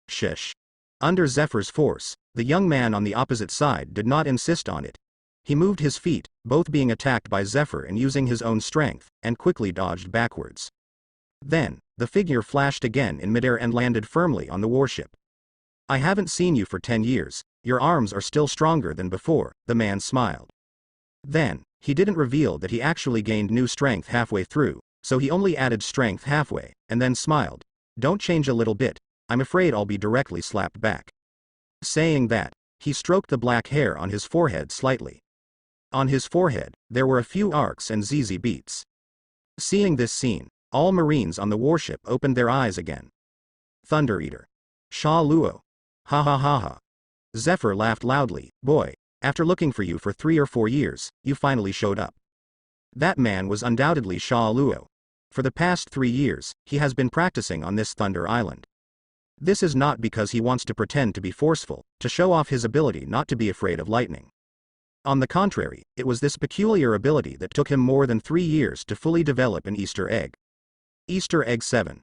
Shish. Under Zephyr's force, the young man on the opposite side did not insist on it. He moved his feet, both being attacked by Zephyr and using his own strength, and quickly dodged backwards. Then, the figure flashed again in midair and landed firmly on the warship. "I haven't seen you for 10 years, your arms are still stronger than before," the man smiled. Then, he didn't reveal that he actually gained new strength halfway through, so he only added strength halfway, and then smiled. "Don't change a little bit, I'm afraid I'll be directly slapped back." Saying that, he stroked the black hair on his forehead slightly. On his forehead, there were a few arcs and ZZ beats. Seeing this scene, all Marines on the warship opened their eyes again. "Thunder Eater. Sha Luo. Ha ha ha ha." Zephyr laughed loudly. "Boy, after looking for you for 3 or 4 years, you finally showed up." That man was undoubtedly Sha Luo. For the past 3 years, he has been practicing on this Thunder Island. This is not because he wants to pretend to be forceful, to show off his ability not to be afraid of lightning. On the contrary, it was this peculiar ability that took him more than 3 years to fully develop an Easter egg. Easter Egg 7.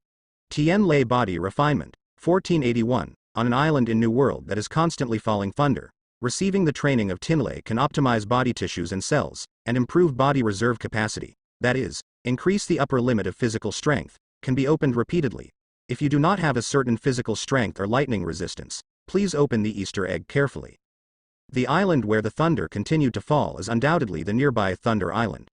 Tianlei Body Refinement, 1481, on an island in New World that is constantly falling thunder. Receiving the training of Tianlei can optimize body tissues and cells, and improve body reserve capacity, that is, increase the upper limit of physical strength, can be opened repeatedly. If you do not have a certain physical strength or lightning resistance, please open the Easter egg carefully. The island where the thunder continued to fall is undoubtedly the nearby Thunder Island.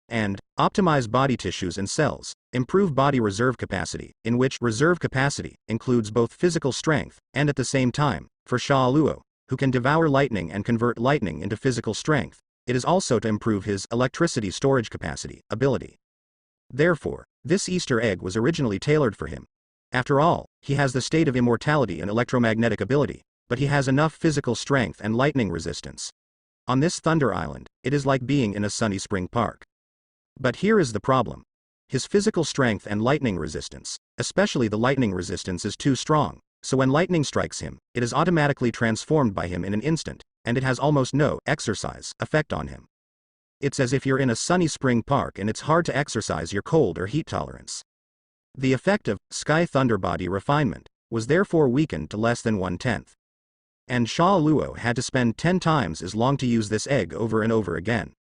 And, optimize body tissues and cells, improve body reserve capacity, in which reserve capacity includes both physical strength, and at the same time, for Sha Luo, who can devour lightning and convert lightning into physical strength, it is also to improve his electricity storage capacity ability. Therefore, this Easter egg was originally tailored for him. After all, he has the state of immortality and electromagnetic ability, but he has enough physical strength and lightning resistance. On this Thunder Island, it is like being in a sunny spring park. But here is the problem. His physical strength and lightning resistance, especially the lightning resistance, is too strong, so when lightning strikes him, it is automatically transformed by him in an instant, and it has almost no exercise effect on him. It's as if you're in a sunny spring park and it's hard to exercise your cold or heat tolerance. The effect of Sky Thunder Body Refinement was therefore weakened to less than 1/10. And Sha Luo had to spend 10 times as long to use this egg over and over again.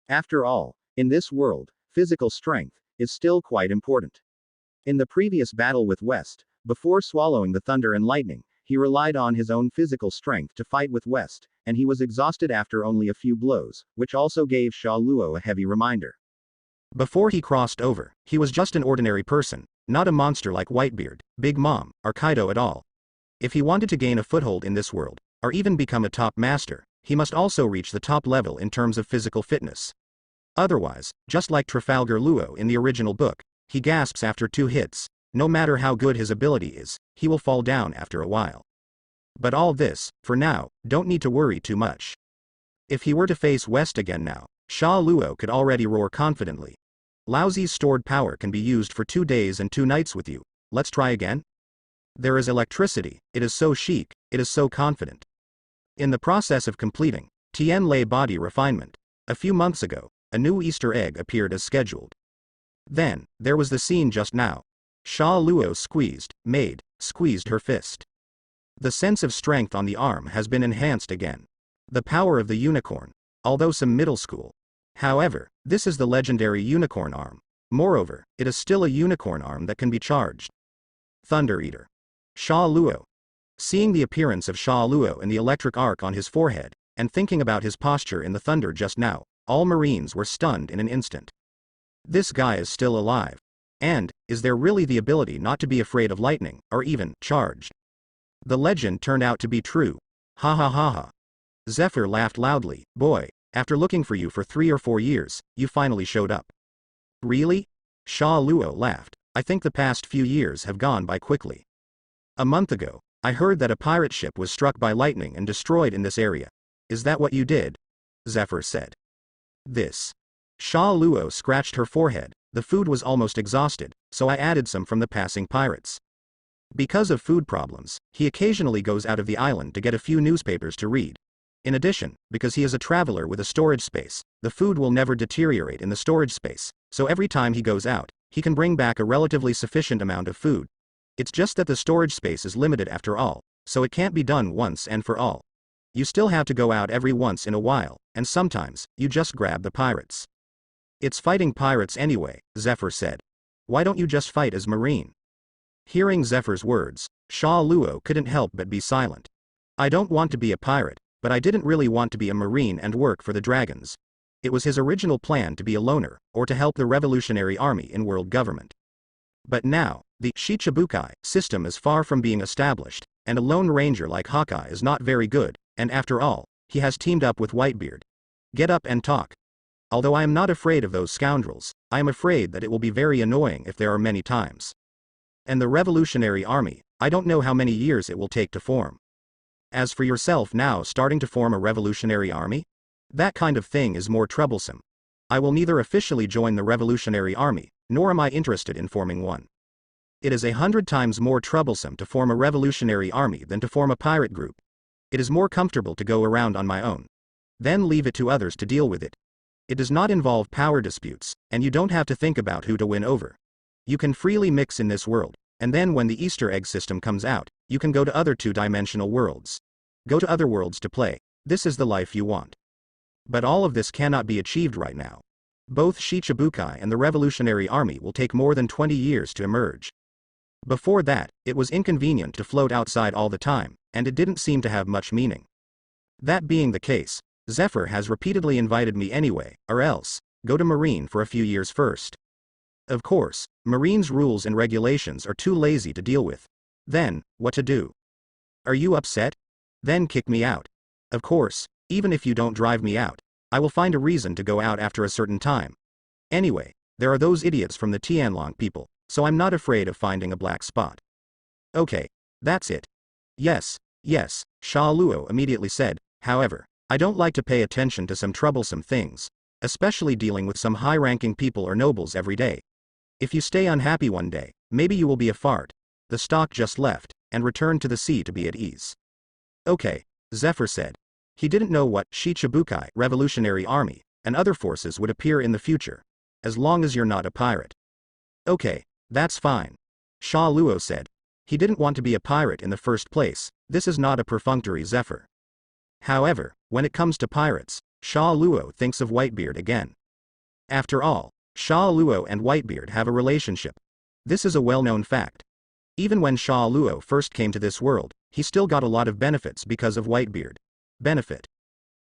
After all, in this world, physical strength is still quite important. In the previous battle with West, before swallowing the thunder and lightning, he relied on his own physical strength to fight with West, and he was exhausted after only a few blows, which also gave Sha Luo a heavy reminder. Before he crossed over, he was just an ordinary person, not a monster like Whitebeard, Big Mom, or Kaido at all. If he wanted to gain a foothold in this world, or even become a top master, he must also reach the top level in terms of physical fitness. Otherwise, just like Trafalgar Luo in the original book, he gasps after 2 hits. No matter how good his ability is, he will fall down after a while. But all this, for now, don't need to worry too much. If he were to face West again now, Sha Luo could already roar confidently. "Laozi's stored power can be used for 2 days and 2 nights with you, let's try again?" There is electricity, it is so chic, it is so confident. In the process of completing Tianlei Body Refinement, a few months ago, a new Easter egg appeared as scheduled. Then, there was the scene just now. Sha Luo squeezed her fist. The sense of strength on the arm has been enhanced again. The power of the unicorn. Although some middle school. However, this is the legendary unicorn arm. Moreover, it is still a unicorn arm that can be charged. Thunder Eater. Sha Luo. Seeing the appearance of Sha Luo and the electric arc on his forehead, and thinking about his posture in the thunder just now, all Marines were stunned in an instant. This guy is still alive. And, is there really the ability not to be afraid of lightning, or even, charged? The legend turned out to be true. Ha ha ha ha. Zephyr laughed loudly. Boy, after looking for you for 3 or 4 years, you finally showed up. Really? Sha Luo laughed. I think the past few years have gone by quickly. A month ago, I heard that a pirate ship was struck by lightning and destroyed in this area. Is that what you did? Zephyr said. This. Sha Luo scratched her forehead. The food was almost exhausted, so I added some from the passing pirates. Because of food problems, he occasionally goes out of the island to get a few newspapers to read. In addition, because he is a traveler with a storage space, the food will never deteriorate in the storage space, so every time he goes out, he can bring back a relatively sufficient amount of food. It's just that the storage space is limited after all, so it can't be done once and for all. You still have to go out every once in a while, and sometimes, you just grab the pirates. It's fighting pirates anyway, Zephyr said. Why don't you just fight as Marine? Hearing Zephyr's words, Sha Luo couldn't help but be silent. I don't want to be a pirate, but I didn't really want to be a Marine and work for the dragons. It was his original plan to be a loner, or to help the revolutionary army in world government. But now, the Shichibukai system is far from being established, and a lone ranger like Haki is not very good, and after all, he has teamed up with Whitebeard. Get up and talk. Although I am not afraid of those scoundrels, I am afraid that it will be very annoying if there are many times. And the revolutionary army, I don't know how many years it will take to form. As for yourself now starting to form a revolutionary army? That kind of thing is more troublesome. I will neither officially join the revolutionary army, nor am I interested in forming one. It is 100 times more troublesome to form a revolutionary army than to form a pirate group. It is more comfortable to go around on my own. Then leave it to others to deal with it. It does not involve power disputes, and you don't have to think about who to win over. You can freely mix in this world, and then when the Easter egg system comes out, you can go to other two-dimensional worlds. Go to other worlds to play. This is the life you want. But all of this cannot be achieved right now. Both Shichibukai and the Revolutionary Army will take more than 20 years to emerge. Before that, it was inconvenient to float outside all the time, and it didn't seem to have much meaning. That being the case, Zephyr has repeatedly invited me anyway, or else, go to Marine for a few years first. Of course, Marine's rules and regulations are too lazy to deal with. Then, what to do? Are you upset? Then kick me out. Of course, even if you don't drive me out, I will find a reason to go out after a certain time. Anyway, there are those idiots from the Tianlong people, so I'm not afraid of finding a black spot. Okay, that's it. Yes, Sha Luo immediately said. However, I don't like to pay attention to some troublesome things, especially dealing with some high-ranking people or nobles every day. If you stay unhappy one day, maybe you will be a fart. The stock just left, and returned to the sea to be at ease. Okay, Zephyr said. He didn't know what Shichibukai Revolutionary Army and other forces would appear in the future, as long as you're not a pirate. Okay, that's fine. Sha Luo said. He didn't want to be a pirate in the first place. This is not a perfunctory Zephyr. However, when it comes to pirates, Sha Luo thinks of Whitebeard again. After all, Sha Luo and Whitebeard have a relationship. This is a well-known fact. Even when Sha Luo first came to this world, he still got a lot of benefits because of Whitebeard. Benefit.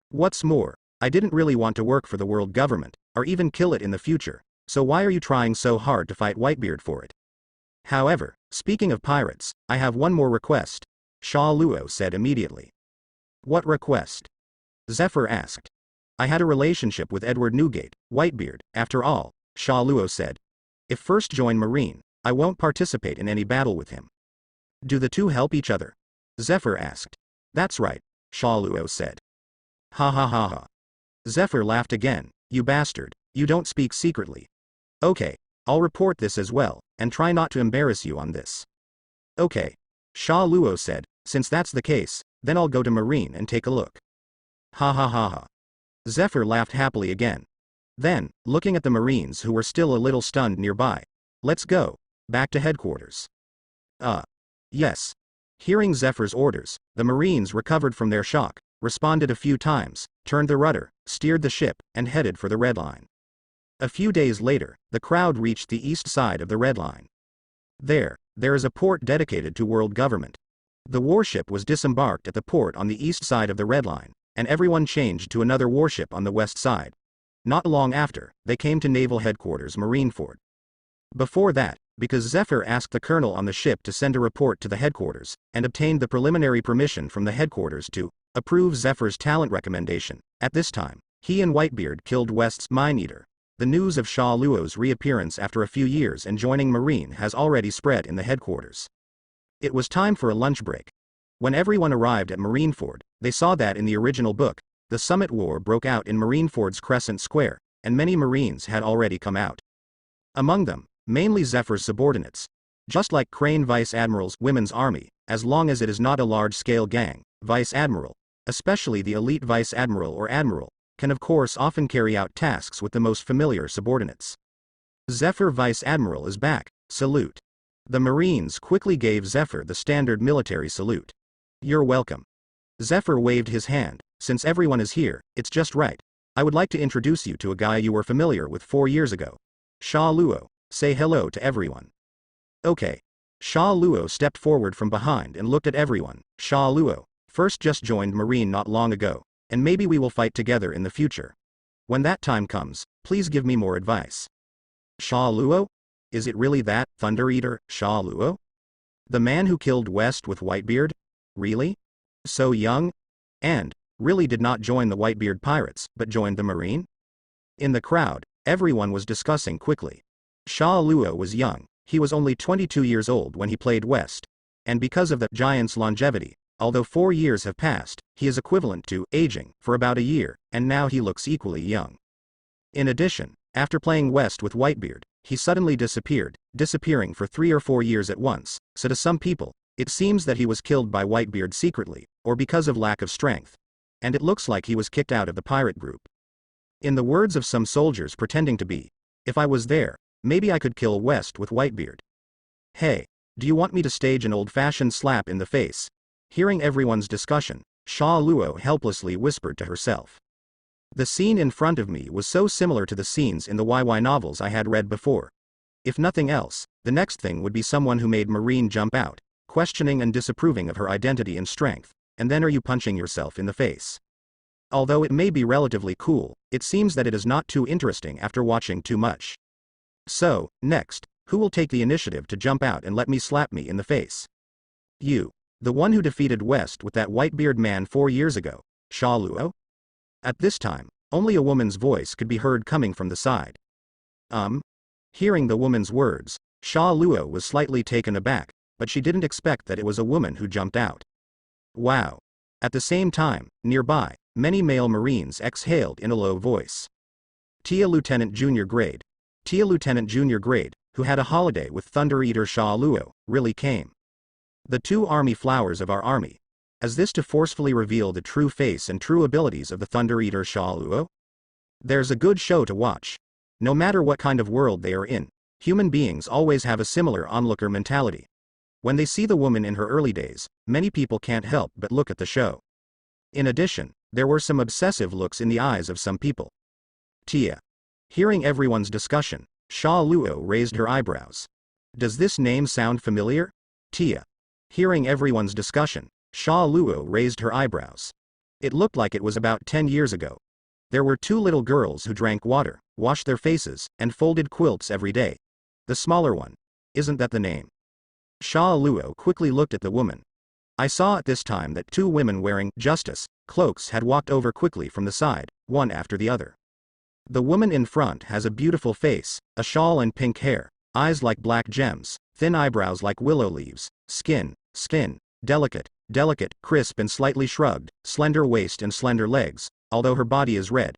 What's more, I didn't really want to work for the world government, or even kill it in the future, so why are you trying so hard to fight Whitebeard for it? However, speaking of pirates, I have one more request, Sha Luo said immediately. What request? Zephyr asked. I had a relationship with Edward Newgate, Whitebeard, after all, Sha Luo said. If first join Marine, I won't participate in any battle with him. Do the two help each other? Zephyr asked. That's right, Sha Luo said. Ha ha ha ha. Zephyr laughed again. You bastard, you don't speak secretly. Okay, I'll report this as well, and try not to embarrass you on this. Okay, Sha Luo said, since that's the case, then I'll go to Marine and take a look. Ha ha ha ha. Zephyr laughed happily again. Then, looking at the Marines who were still a little stunned nearby. Let's go. Back to headquarters. Yes. Hearing Zephyr's orders, the Marines recovered from their shock, responded a few times, turned the rudder, steered the ship, and headed for the Red Line. A few days later, the crowd reached the east side of the Red Line. There is a port dedicated to world government. The warship was disembarked at the port on the east side of the Red Line, and everyone changed to another warship on the west side. Not long after, they came to Naval Headquarters Marineford. Before that, because Zephyr asked the colonel on the ship to send a report to the headquarters, and obtained the preliminary permission from the headquarters to approve Zephyr's talent recommendation, at this time, he and Whitebeard killed West's Mine-Eater. The news of Sha Luo's reappearance after a few years and joining Marine has already spread in the headquarters. It was time for a lunch break. When everyone arrived at Marineford, they saw that in the original book, the Summit War broke out in Marineford's Crescent Square, and many Marines had already come out. Among them, mainly Zephyr's subordinates. Just like Crane Vice Admiral's Women's Army, as long as it is not a large-scale gang, Vice Admiral, especially the elite Vice Admiral or Admiral, can of course often carry out tasks with the most familiar subordinates. Zephyr Vice Admiral is back, salute. The Marines quickly gave Zephyr the standard military salute. You're welcome. Zephyr waved his hand. Since everyone is here, it's just right. I would like to introduce you to a guy you were familiar with 4 years ago. Sha Luo, say hello to everyone. Okay. Sha Luo stepped forward from behind and looked at everyone. Sha Luo, first just joined Marine not long ago, and maybe we will fight together in the future. When that time comes, please give me more advice. Sha Luo? Is it really that, Thunder Eater, Sha Luo? The man who killed West with Whitebeard? Really? So young? And, really did not join the Whitebeard pirates, but joined the Marine? In the crowd, everyone was discussing quickly. Sha Luo was young, he was only 22 years old when he played West. And because of the giant's longevity, although 4 years have passed, he is equivalent to aging for about a year, and now he looks equally young. In addition, after playing West with Whitebeard, he suddenly disappeared, disappearing for 3 or 4 years at once, so to some people, it seems that he was killed by Whitebeard secretly, or because of lack of strength. And it looks like he was kicked out of the pirate group. In the words of some soldiers pretending to be, if I was there, maybe I could kill West with Whitebeard. Hey, do you want me to stage an old-fashioned slap in the face? Hearing everyone's discussion, Sha Luo helplessly whispered to herself. The scene in front of me was so similar to the scenes in the YY novels I had read before. If nothing else, the next thing would be someone who made Marine jump out, questioning and disapproving of her identity and strength, and then are you punching yourself in the face? Although it may be relatively cool, it seems that it is not too interesting after watching too much. So, next, who will take the initiative to jump out and let me slap me in the face? You. The one who defeated West with that Whitebeard man 4 years ago, Sha Luo? At this time, only a woman's voice could be heard coming from the side. Hearing the woman's words, Sha Luo was slightly taken aback, but she didn't expect that it was a woman who jumped out. Wow. At the same time, nearby, many male Marines exhaled in a low voice. Tia Lieutenant Junior Grade. Tia Lieutenant Junior Grade, who had a holiday with Thunder Eater Sha Luo, really came. The 2 army flowers of our army. As this to forcefully reveal the true face and true abilities of the Thunder Eater Sha Luo? There's a good show to watch. No matter what kind of world they are in, human beings always have a similar onlooker mentality. When they see the woman in her early days, many people can't help but look at the show. In addition, there were some obsessive looks in the eyes of some people. Tia. Hearing everyone's discussion, Sha Luo raised her eyebrows. Does this name sound familiar? Tia. Hearing everyone's discussion, Sha Luo raised her eyebrows. It looked like it was about 10 years ago. There were 2 little girls who drank water, washed their faces, and folded quilts every day. The smaller one. Isn't that the name? Sha Luo quickly looked at the woman. I saw at this time that 2 women wearing justice cloaks had walked over quickly from the side, one after the other. The woman in front has a beautiful face, a shawl and pink hair, eyes like black gems, thin eyebrows like willow leaves, skin, delicate, crisp and slightly shrugged, slender waist and slender legs, although her body is red.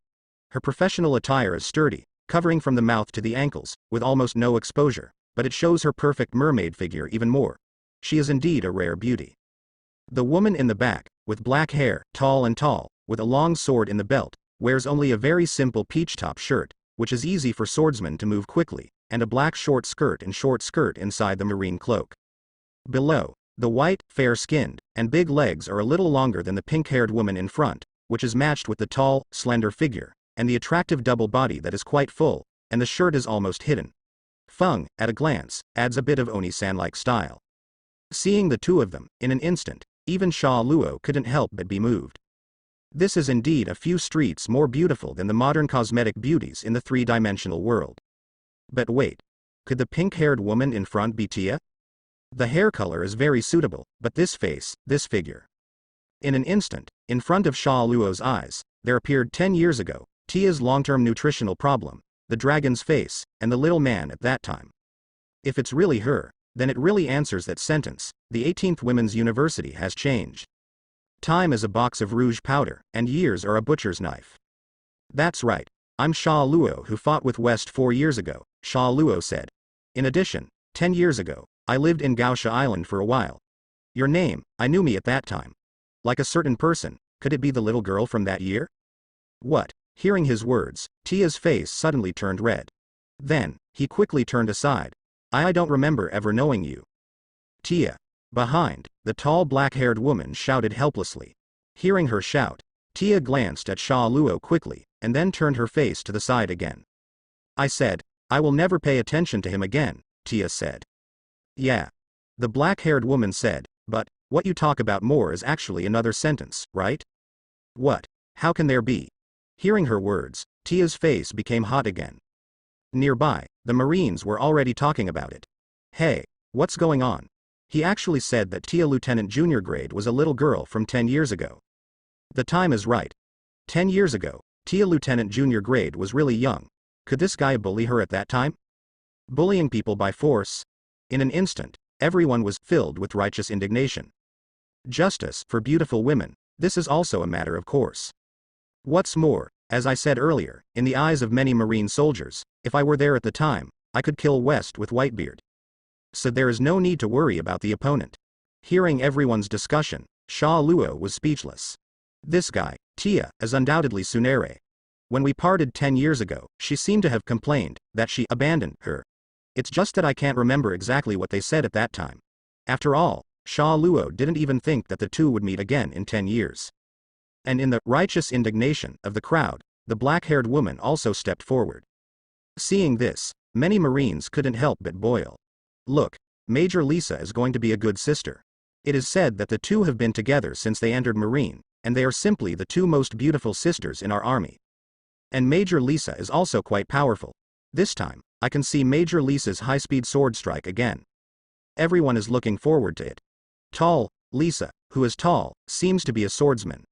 Her professional attire is sturdy, covering from the mouth to the ankles, with almost no exposure, but it shows her perfect mermaid figure even more. She is indeed a rare beauty. The woman in the back, with black hair, tall, with a long sword in the belt, wears only a very simple peach top shirt, which is easy for swordsmen to move quickly, and a black short skirt inside the marine cloak. Below, the white, fair-skinned, and big legs are a little longer than the pink-haired woman in front, which is matched with the tall, slender figure, and the attractive double body that is quite full, and the shirt is almost hidden. Feng, at a glance, adds a bit of Oni-san-like style. Seeing the two of them, in an instant, even Sha Luo couldn't help but be moved. This is indeed a few streets more beautiful than the modern cosmetic beauties in the three-dimensional world. But wait. Could the pink-haired woman in front be Tia? The hair color is very suitable, but this face, this figure. In an instant, in front of Sha Luo's eyes, there appeared 10 years ago, Tia's long-term nutritional problem, the dragon's face, and the little man at that time. If it's really her, then it really answers that sentence, the 18th Women's University has changed. Time is a box of rouge powder, and years are a butcher's knife. That's right, I'm Sha Luo who fought with West 4 years ago, Sha Luo said. In addition, 10 years ago, I lived in Gaosha Island for a while. Your name, I knew me at that time. Like a certain person, could it be the little girl from that year? What? Hearing his words, Tia's face suddenly turned red. Then, he quickly turned aside. I don't remember ever knowing you. Tia. Behind, the tall black-haired woman shouted helplessly. Hearing her shout, Tia glanced at Sha Luo quickly, and then turned her face to the side again. I said, I will never pay attention to him again, Tia said. Yeah. The black-haired woman said, but, what you talk about more is actually another sentence, right? What? How can there be? Hearing her words, Tia's face became hot again. Nearby, the Marines were already talking about it. Hey, what's going on? He actually said that Tia Lieutenant Junior grade was a little girl from 10 years ago. The time is right. 10 years ago, Tia Lieutenant Junior grade was really young. Could this guy bully her at that time? Bullying people by force? In an instant, everyone was filled with righteous indignation. Justice for beautiful women, this is also a matter of course. What's more, as I said earlier, in the eyes of many Marine soldiers, if I were there at the time, I could kill West with Whitebeard. So there is no need to worry about the opponent. Hearing everyone's discussion, Sha Luo was speechless. This guy, Tia, is undoubtedly Tsunere. When we parted 10 years ago, she seemed to have complained that she abandoned her. It's just that I can't remember exactly what they said at that time. After all, Sha Luo didn't even think that the two would meet again in 10 years. And in the righteous indignation of the crowd, the black-haired woman also stepped forward. Seeing this, many Marines couldn't help but boil. Look, Major Lisa is going to be a good sister. It is said that the two have been together since they entered Marine, and they are simply the two most beautiful sisters in our army. And Major Lisa is also quite powerful. This time, I can see Major Lisa's high-speed sword strike again. Everyone is looking forward to it. Tall, Lisa, who is tall, seems to be a swordsman.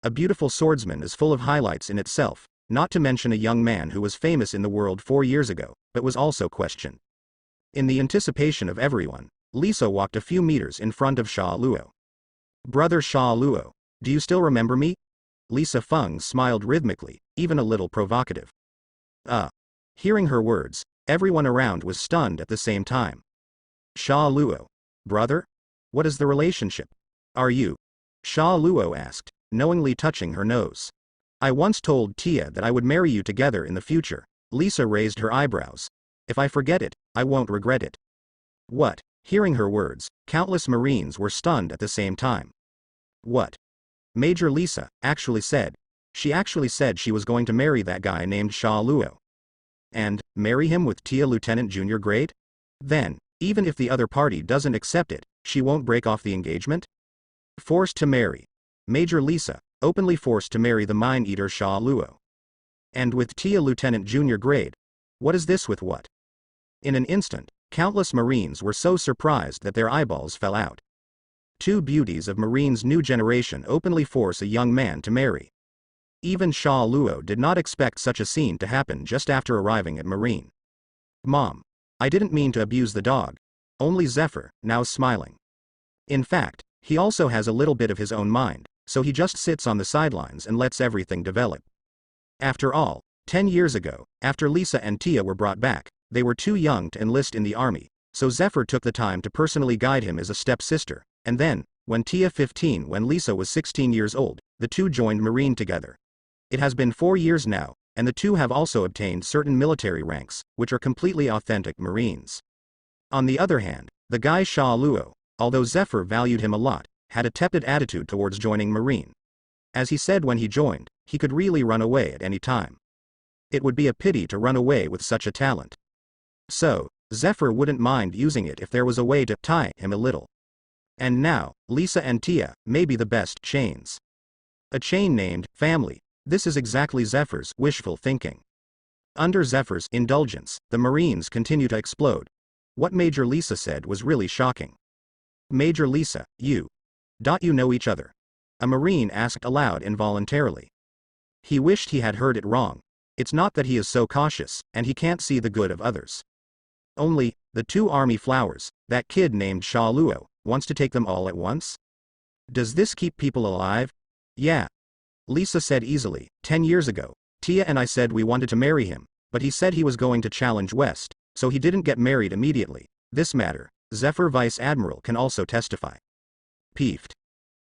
A beautiful swordsman is full of highlights in itself, not to mention a young man who was famous in the world 4 years ago, but was also questioned. In the anticipation of everyone, Lisa walked a few meters in front of Sha Luo. Brother Sha Luo, do you still remember me? Lisa Feng smiled rhythmically, even a little provocative. Hearing her words, everyone around was stunned at the same time. Sha Luo. Brother? What is the relationship? Are you? Sha Luo asked, knowingly touching her nose. I once told Tia that I would marry you together in the future. Lisa raised her eyebrows. If I forget it, I won't regret it. What? Hearing her words, countless Marines were stunned at the same time. What? Major Lisa actually said. She actually said she was going to marry that guy named Sha Luo. And, marry him with Tia Lieutenant Junior grade? Then, even if the other party doesn't accept it, she won't break off the engagement? Forced to marry. Major Lisa, openly forced to marry the mine-eater Sha Luo. And with Tia Lieutenant Junior grade? What is this with what? In an instant, countless Marines were so surprised that their eyeballs fell out. Two beauties of Marine's new generation openly force a young man to marry. Even Sha Luo did not expect such a scene to happen just after arriving at Marine. Mom. I didn't mean to abuse the dog. Only Zephyr, now smiling. In fact, he also has a little bit of his own mind, so he just sits on the sidelines and lets everything develop. After all, 10 years ago, after Lisa and Tia were brought back, they were too young to enlist in the army, so Zephyr took the time to personally guide him as a stepsister, and then, when Tia 15 when Lisa was 16 years old, the two joined Marine together. It has been 4 years now, and the two have also obtained certain military ranks, which are completely authentic Marines. On the other hand, the guy Sha Luo, although Zephyr valued him a lot, had a tepid attitude towards joining Marine. As he said when he joined, he could really run away at any time. It would be a pity to run away with such a talent. So, Zephyr wouldn't mind using it if there was a way to tie him a little. And now, Lisa and Tia may be the best chains. A chain named family. This is exactly Zephyr's wishful thinking. Under Zephyr's indulgence, the Marines continue to explode. What Major Lisa said was really shocking. Major Lisa, you know each other? A Marine asked aloud involuntarily. He wished he had heard it wrong. It's not that he is so cautious, and he can't see the good of others. Only, the two army flowers, that kid named Sha Luo, wants to take them all at once? Does this keep people alive? Yeah. Lisa said easily, 10 years ago, Tia and I said we wanted to marry him, but he said he was going to challenge West, so he didn't get married immediately. This matter, Zephyr Vice Admiral can also testify. Peeved.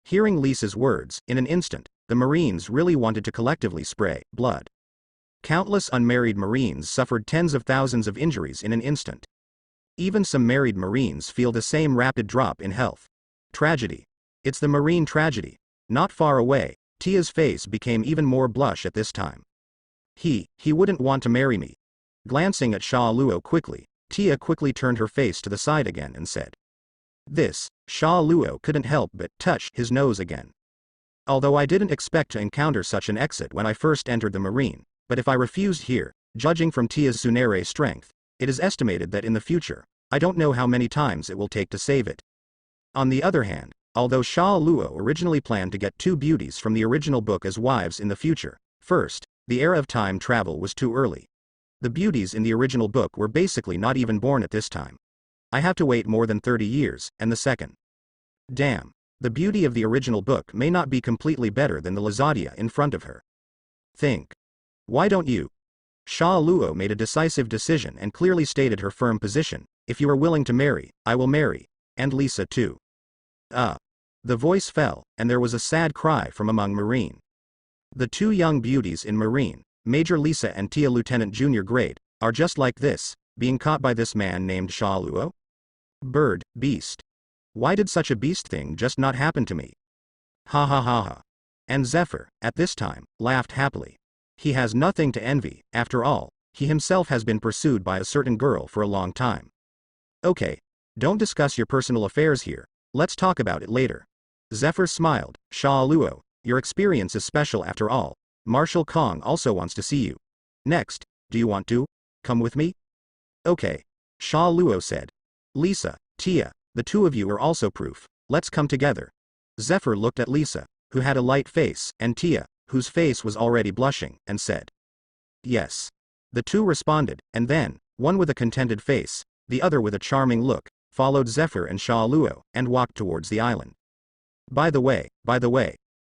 Hearing Lisa's words, in an instant, the Marines really wanted to collectively spray blood. Countless unmarried Marines suffered tens of thousands of injuries in an instant. Even some married Marines feel the same rapid drop in health. Tragedy. It's the Marine tragedy. Not far away, Tia's face became even more blush at this time. He wouldn't want to marry me. Glancing at Sha Luo quickly, Tia quickly turned her face to the side again and said. This, Sha Luo couldn't help but touch his nose again. Although I didn't expect to encounter such an exit when I first entered the Marine, but if I refused here, judging from Tia's Tsunere strength, it is estimated that in the future, I don't know how many times it will take to save it. On the other hand, although Sha Luo originally planned to get two beauties from the original book as wives in the future, first, the era of time travel was too early. The beauties in the original book were basically not even born at this time. I have to wait more than 30 years, and the second. Damn, the beauty of the original book may not be completely better than the Lazadia in front of her. Think. Why don't you? Sha Luo made a decisive decision and clearly stated her firm position. If you are willing to marry, I will marry. And Lisa too. The voice fell, and there was a sad cry from among Marine. The two young beauties in Marine, Major Lisa and Tia Lieutenant Junior Grade, are just like this, being caught by this man named Sha Luo? Bird, beast. Why did such a beast thing just not happen to me? Ha ha ha ha. And Zephyr, at this time, laughed happily. He has nothing to envy, after all, he himself has been pursued by a certain girl for a long time. Okay, don't discuss your personal affairs here, let's talk about it later. Zephyr smiled. Sha Luo, your experience is special after all. Marshal Kong also wants to see you. Next, do you want to come with me? Okay. Sha Luo said. Lisa, Tia, the two of you are also proof. Let's come together. Zephyr looked at Lisa, who had a light face, and Tia, whose face was already blushing, and said. Yes. The two responded, and then, one with a contented face, the other with a charming look, followed Zephyr and Sha Luo, and walked towards the island. By the way.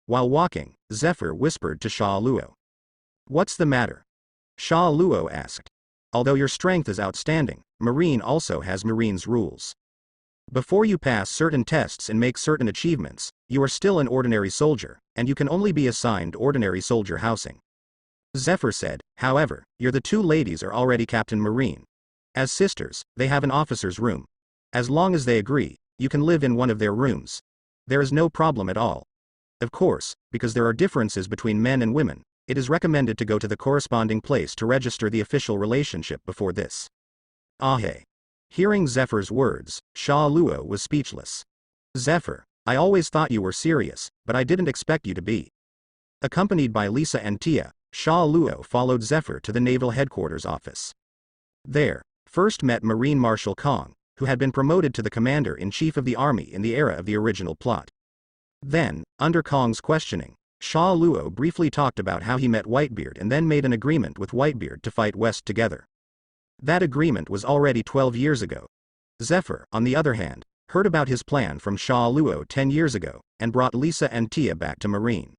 While walking, Zephyr whispered to Sha Luo. What's the matter? Sha Luo asked. Although your strength is outstanding, Marine also has Marine's rules. Before you pass certain tests and make certain achievements, you are still an ordinary soldier, and you can only be assigned ordinary soldier housing. Zephyr said, however, the two ladies are already Captain Marine. As sisters, they have an officer's room. As long as they agree, you can live in one of their rooms. There is no problem at all. Of course, because there are differences between men and women, it is recommended to go to the corresponding place to register the official relationship before this. Hey. Hearing Zephyr's words, Sha Luo was speechless. Zephyr, I always thought you were serious, but I didn't expect you to be. Accompanied by Lisa and Tia, Sha Luo followed Zephyr to the Naval Headquarters office. There, first met Marine Marshal Kong, who had been promoted to the Commander-in-Chief of the Army in the era of the original plot. Then, under Kong's questioning, Sha Luo briefly talked about how he met Whitebeard and then made an agreement with Whitebeard to fight West together. That agreement was already 12 years ago. Zephyr, on the other hand, heard about his plan from Sha Luo 10 years ago, and brought Lisa and Tia back to Marine.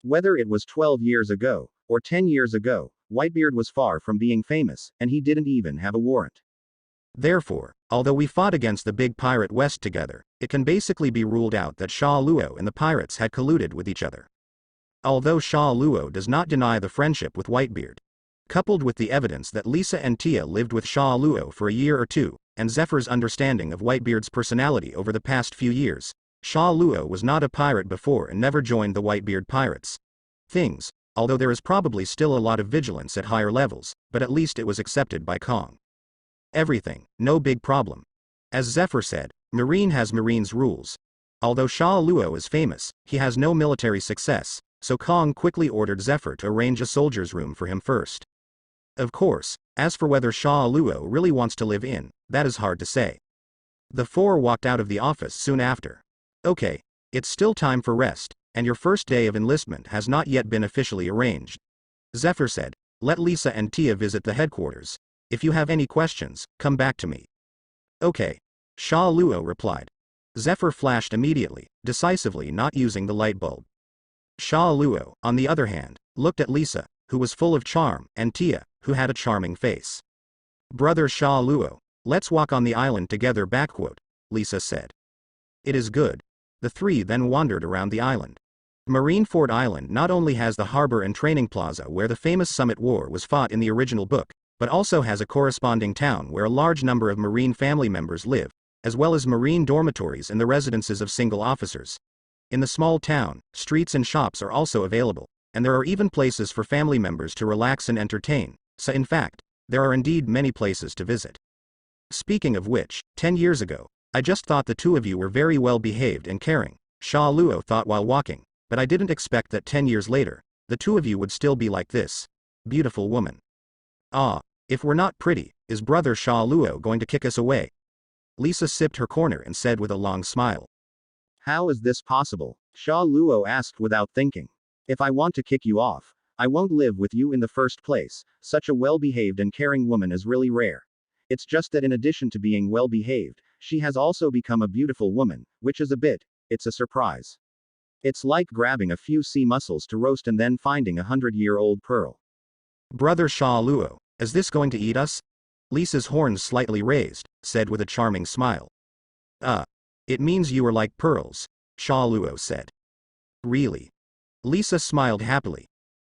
Whether it was 12 years ago, or 10 years ago, Whitebeard was far from being famous, and he didn't even have a warrant. Therefore, although we fought against the big pirate West together, it can basically be ruled out that Sha Luo and the pirates had colluded with each other. Although Sha Luo does not deny the friendship with Whitebeard. Coupled with the evidence that Lisa and Tia lived with Sha Luo for a year or two, and Zephyr's understanding of Whitebeard's personality over the past few years, Sha Luo was not a pirate before and never joined the Whitebeard pirates. Although there is probably still a lot of vigilance at higher levels, but at least it was accepted by Kong. Everything, no big problem. As Zephyr said, Marine has Marine's rules. Although Sha Luo is famous, he has no military success, so Kong quickly ordered Zephyr to arrange a soldier's room for him first. Of course, as for whether Sha Luo really wants to live in, that is hard to say. The four walked out of the office soon after. Okay, it's still time for rest, and your first day of enlistment has not yet been officially arranged. Zephyr said, let Lisa and Tia visit the headquarters. If you have any questions, come back to me. Okay. Sha Luo replied. Zephyr flashed immediately, decisively not using the light bulb. Sha Luo, on the other hand, looked at Lisa, who was full of charm, and Tia, who had a charming face. Brother Sha Luo, let's walk on the island together. Lisa said. It is good. The three then wandered around the island. Marineford Island not only has the harbor and training plaza where the famous Summit War was fought in the original book, but also has a corresponding town where a large number of Marine family members live, as well as Marine dormitories and the residences of single officers. In the small town, streets and shops are also available, and there are even places for family members to relax and entertain, so in fact, there are indeed many places to visit. Speaking of which, 10 years ago, I just thought the two of you were very well behaved and caring, Sha Luo thought while walking, but I didn't expect that 10 years later, the two of you would still be like this. Beautiful woman. Ah, if we're not pretty, is brother Sha Luo going to kick us away? Lisa sipped her corner and said with a long smile. How is this possible? Sha Luo asked without thinking. If I want to kick you off, I won't live with you in the first place. Such a well-behaved and caring woman is really rare. It's just that in addition to being well-behaved, she has also become a beautiful woman, which is it's a surprise. It's like grabbing a few sea mussels to roast and then finding a 100-year-old pearl. Brother Sha Luo, is this going to eat us? Lisa's horns slightly raised, said with a charming smile. It means you are like pearls, Sha Luo said. Really? Lisa smiled happily.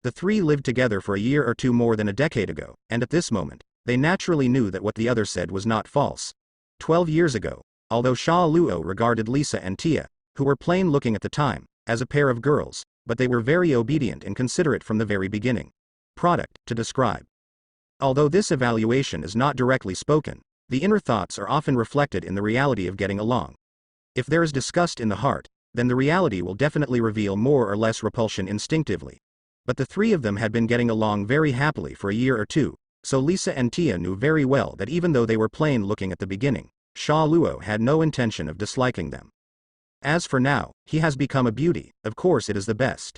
The three lived together for a year or two more than a decade ago, and at this moment, they naturally knew that what the other said was not false. 12 years ago, although Sha Luo regarded Lisa and Tia, who were plain looking at the time, as a pair of girls, but they were very obedient and considerate from the very beginning. Product, to describe. Although this evaluation is not directly spoken, the inner thoughts are often reflected in the reality of getting along. If there is disgust in the heart, then the reality will definitely reveal more or less repulsion instinctively. But the three of them had been getting along very happily for a year or two, so Lisa and Tia knew very well that even though they were plain looking at the beginning, Sha Luo had no intention of disliking them. As for now, he has become a beauty, of course it is the best.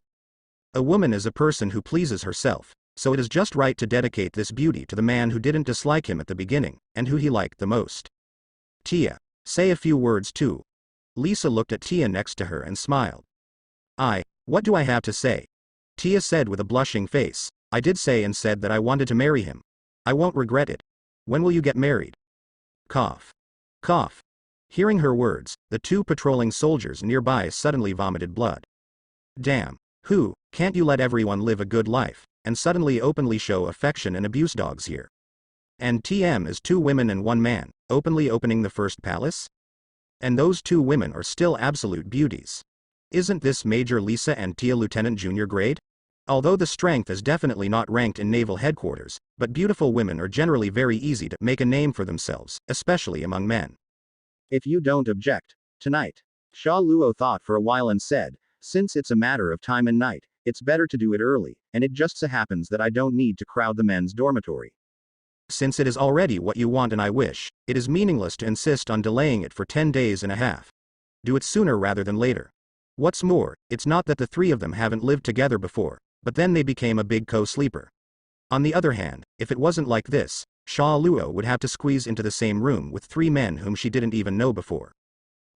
A woman is a person who pleases herself, so it is just right to dedicate this beauty to the man who didn't dislike him at the beginning, and who he liked the most. Tia, say a few words too. Lisa looked at Tia next to her and smiled. What do I have to say? Tia said with a blushing face, I did say and said that I wanted to marry him. I won't regret it. When will you get married? Cough. Cough. Hearing her words, the two patrolling soldiers nearby suddenly vomited blood. Damn. Can't you let everyone live a good life, and suddenly openly show affection and abuse dogs here? And TM is 2 women and 1 man, openly opening the first palace? And those 2 women are still absolute beauties. Isn't this Major Lisa and Tia Lieutenant Junior grade? Although the strength is definitely not ranked in naval headquarters, but beautiful women are generally very easy to make a name for themselves, especially among men. If you don't object. Tonight. Sha Luo thought for a while and said, since it's a matter of time and night, it's better to do it early, and it just so happens that I don't need to crowd the men's dormitory. Since it is already what you want and I wish, it is meaningless to insist on delaying it for 10 days and a half. Do it sooner rather than later. What's more, it's not that the 3 of them haven't lived together before, but then they became a big co-sleeper. On the other hand, if it wasn't like this, Sha Luo would have to squeeze into the same room with 3 men whom she didn't even know before.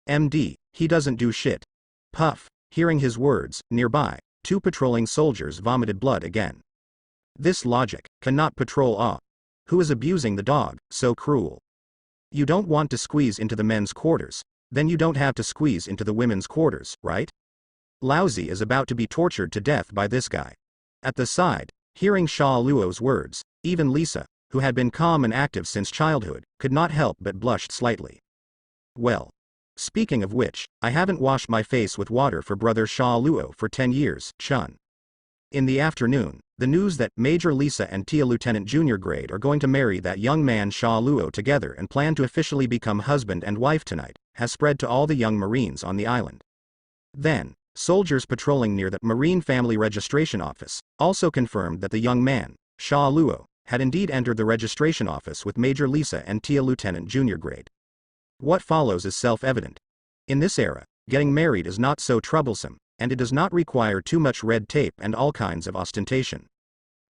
MD, he doesn't do shit. Puff. Hearing his words, nearby, 2 patrolling soldiers vomited blood again. This logic cannot patrol who is abusing the dog, so cruel. You don't want to squeeze into the men's quarters, then you don't have to squeeze into the women's quarters, right? Lousy is about to be tortured to death by this guy. At the side, hearing Sha Luo's words, even Lisa, who had been calm and active since childhood, could not help but blushed slightly. Well. Speaking of which, I haven't washed my face with water for brother Sha Luo for 10 years, Chun. In the afternoon, the news that Major Lisa and Tia Lieutenant Junior Grade are going to marry that young man Sha Luo together and plan to officially become husband and wife tonight, has spread to all the young Marines on the island. Then, soldiers patrolling near the Marine Family Registration Office also confirmed that the young man, Sha Luo, had indeed entered the registration office with Major Lisa and Tia Lieutenant Junior Grade. What follows is self-evident. In this era, getting married is not so troublesome, and it does not require too much red tape and all kinds of ostentation.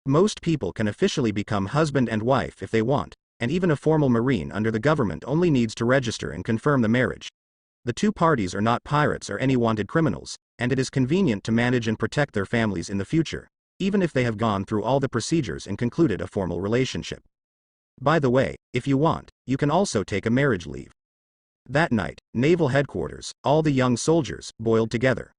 Most people can officially become husband and wife if they want, and even a formal Marine under the government only needs to register and confirm the marriage. The two parties are not pirates or any wanted criminals, and it is convenient to manage and protect their families in the future, even if they have gone through all the procedures and concluded a formal relationship. By the way, if you want, you can also take a marriage leave. That night, Naval Headquarters, all the young soldiers, boiled together.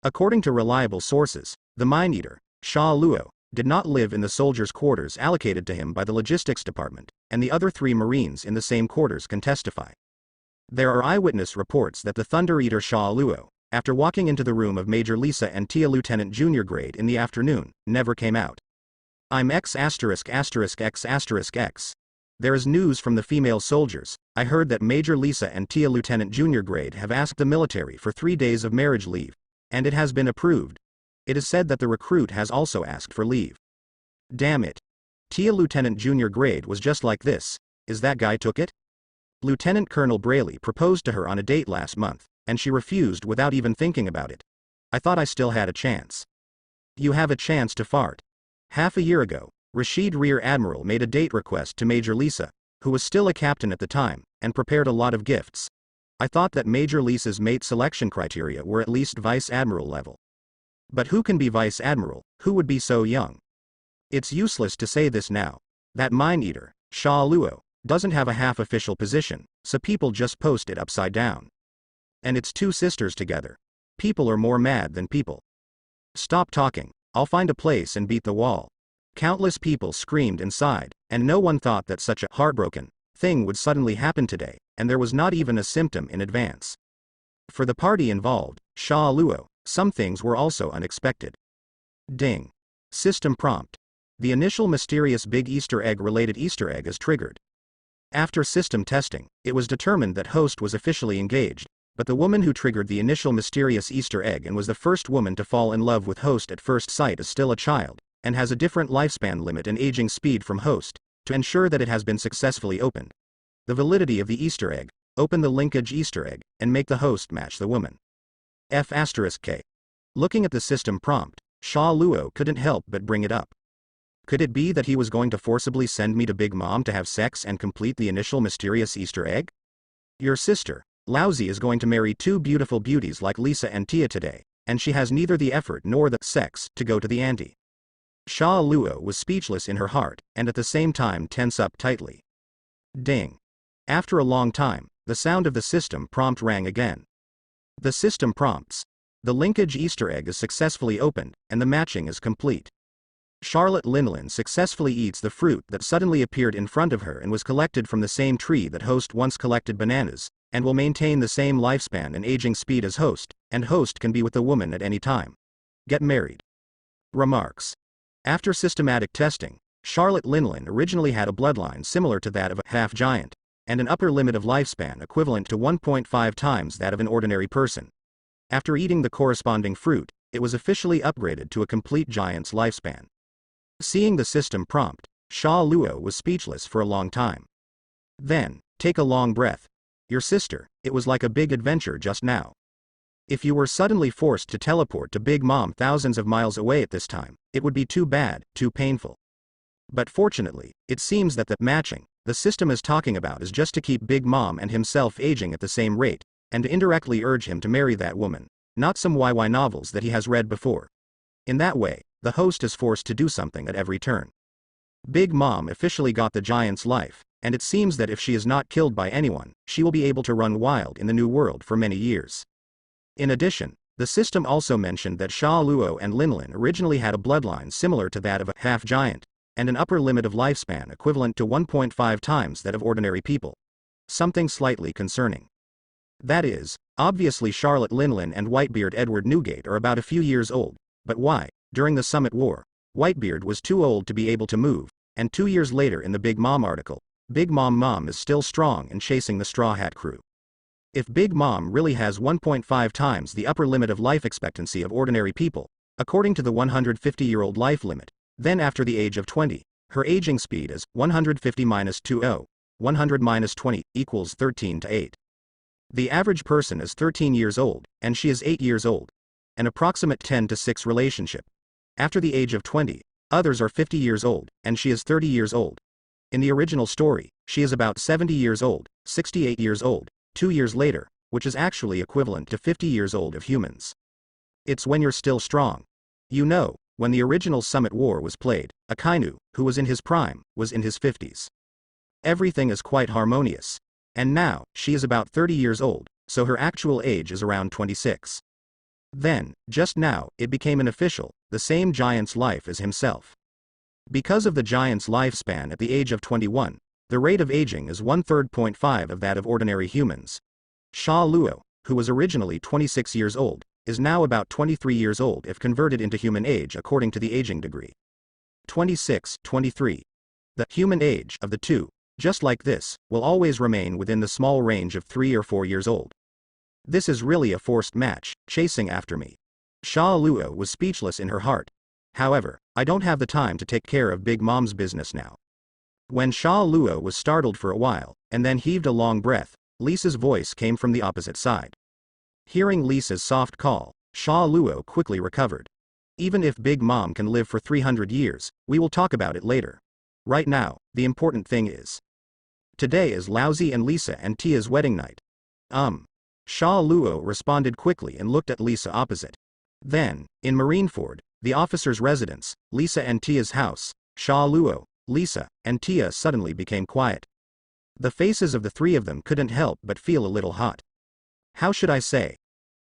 According to reliable sources, the mine-eater, Sha Luo, did not live in the soldiers' quarters allocated to him by the logistics department, and the other 3 Marines in the same quarters can testify. There are eyewitness reports that the Thunder Eater Sha Luo, after walking into the room of Major Lisa and Tia Lieutenant Junior Grade in the afternoon, never came out. I'm X**********. There is news from the female soldiers. I heard that Major Lisa and Tia Lieutenant Junior Grade have asked the military for 3 days of marriage leave, and it has been approved. It is said that the recruit has also asked for leave. Damn it. Tia Lieutenant Junior Grade was just like this. Is that guy took it? Lieutenant Colonel Brayley proposed to her on a date last month, and she refused without even thinking about it. I thought I still had a chance. You have a chance to fart. Half a year ago, Rear Admiral made a date request to Major Lisa, who was still a captain at the time, and prepared a lot of gifts. I thought that Major Lisa's mate selection criteria were at least Vice Admiral level. But who can be Vice Admiral, who would be so young? It's useless to say this now. That mine-eater, Sha Luo, doesn't have a half-official position, so people just post it upside down. And it's 2 sisters together. People are more mad than people. Stop talking, I'll find a place and beat the wall. Countless people screamed inside, and no one thought that such a heartbroken thing would suddenly happen today, and there was not even a symptom in advance. For the party involved, Sha Luo, some things were also unexpected. Ding. System prompt. The initial mysterious big Easter egg related Easter egg is triggered. After system testing, it was determined that host was officially engaged, but the woman who triggered the initial mysterious Easter egg and was the first woman to fall in love with host at first sight is still a child, and has a different lifespan limit and aging speed from host, to ensure that it has been successfully opened. The validity of the Easter egg, open the linkage Easter egg, and make the host match the woman. F***K. Looking at the system prompt, Sha Luo couldn't help but bring it up. Could it be that he was going to forcibly send me to Big Mom to have sex and complete the initial mysterious Easter egg? Your sister, Lousy, is going to marry 2 beautiful beauties like Lisa and Tia today, and she has neither the effort nor the sex to go to the ante. Sha Luo was speechless in her heart, and at the same time tense up tightly. Ding. After a long time, the sound of the system prompt rang again. The system prompts. The linkage Easter egg is successfully opened, and the matching is complete. Charlotte Linlin successfully eats the fruit that suddenly appeared in front of her and was collected from the same tree that host once collected bananas, and will maintain the same lifespan and aging speed as host, and host can be with the woman at any time. Get married. Remarks. After systematic testing, Charlotte Linlin originally had a bloodline similar to that of a half-giant, and an upper limit of lifespan equivalent to 1.5 times that of an ordinary person. After eating the corresponding fruit, it was officially upgraded to a complete giant's lifespan. Seeing the system prompt, Sha Luo was speechless for a long time. Then, take a long breath. Your sister, it was like a big adventure just now. If you were suddenly forced to teleport to Big Mom thousands of miles away at this time, it would be too bad, too painful. But fortunately, it seems that the matching the system is talking about is just to keep Big Mom and himself aging at the same rate, and to indirectly urge him to marry that woman, not some YY novels that he has read before. In that way, the host is forced to do something at every turn. Big Mom officially got the giant's life, and it seems that if she is not killed by anyone, she will be able to run wild in the new world for many years. In addition, The system also mentioned that Sha Luo and Linlin originally had a bloodline similar to that of a half-giant, and an upper limit of lifespan equivalent to 1.5 times that of ordinary people. Something slightly concerning. That is, obviously Charlotte Linlin and Whitebeard Edward Newgate are about a few years old, but why, during the Summit War, Whitebeard was too old to be able to move, and 2 years later in the Big Mom article, Big Mom is still strong and chasing the Straw Hat crew. If Big Mom really has 1.5 times the upper limit of life expectancy of ordinary people, according to the 150-year-old life limit, then after the age of 20, her aging speed is 150 minus 20, 100 minus 20, equals 13 to 8. The average person is 13 years old, and she is 8 years old. An approximate 10 to 6 relationship. After the age of 20, others are 50 years old, and she is 30 years old. In the original story, she is about 70 years old, 68 years old, 2 years later, which is actually equivalent to 50 years old of humans. It's when you're still strong. You know, when the original Summit War was played, Akainu, who was in his prime, was in his 50s. Everything is quite harmonious. And now, she is about 30 years old, so her actual age is around 26. Then, just now, it became an official, the same giant's life as himself. Because of the giant's lifespan at the age of 21, the rate of aging is 1/3.5 of that of ordinary humans. Sha Luo, who was originally 26 years old, is now about 23 years old if converted into human age according to the aging degree. 26, 23. The human age of the two, just like this, will always remain within the small range of 3 or 4 years old. This is really a forced match, chasing after me. Sha Luo was speechless in her heart. However, I don't have the time to take care of Big Mom's business now. When Sha Luo was startled for a while, and then heaved a long breath, Lisa's voice came from the opposite side. Hearing Lisa's soft call, Sha Luo quickly recovered. Even if Big Mom can live for 300 years, we will talk about it later. Right now, the important thing is. Today is Laozi and Lisa and Tia's wedding night. Sha Luo responded quickly and looked at Lisa opposite. Then, in Marineford, the officer's residence, Lisa and Tia's house, Sha Luo, Lisa, and Tia suddenly became quiet. The faces of the three of them couldn't help but feel a little hot. How should I say?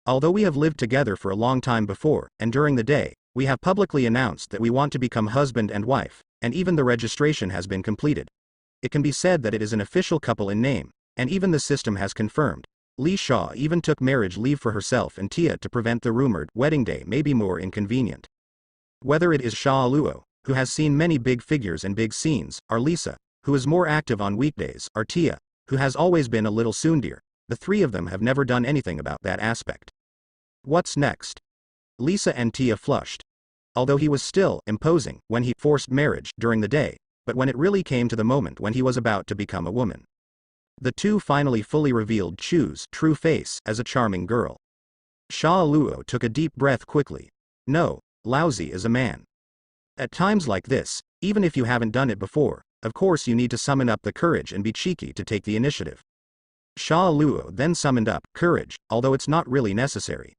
Although we have lived together for a long time before, and during the day, we have publicly announced that we want to become husband and wife, and even the registration has been completed. It can be said that it is an official couple in name, and even the system has confirmed. Li Sha even took marriage leave for herself and Tia to prevent the rumored wedding day may be more inconvenient. Whether it is Sha Luo, who has seen many big figures and big scenes, or Lisa, who is more active on weekdays, or Tia, who has always been a little tsundere, the three of them have never done anything about that aspect. What's next? Lisa and Tia flushed. Although he was still imposing when he forced marriage during the day, but when it really came to the moment when he was about to become a woman. The two finally fully revealed Chu's true face as a charming girl. Sha Luo took a deep breath quickly. No, Laozi is a man. At times like this, even if you haven't done it before, of course you need to summon up the courage and be cheeky to take the initiative. Sha Luo then summoned up courage, although it's not really necessary.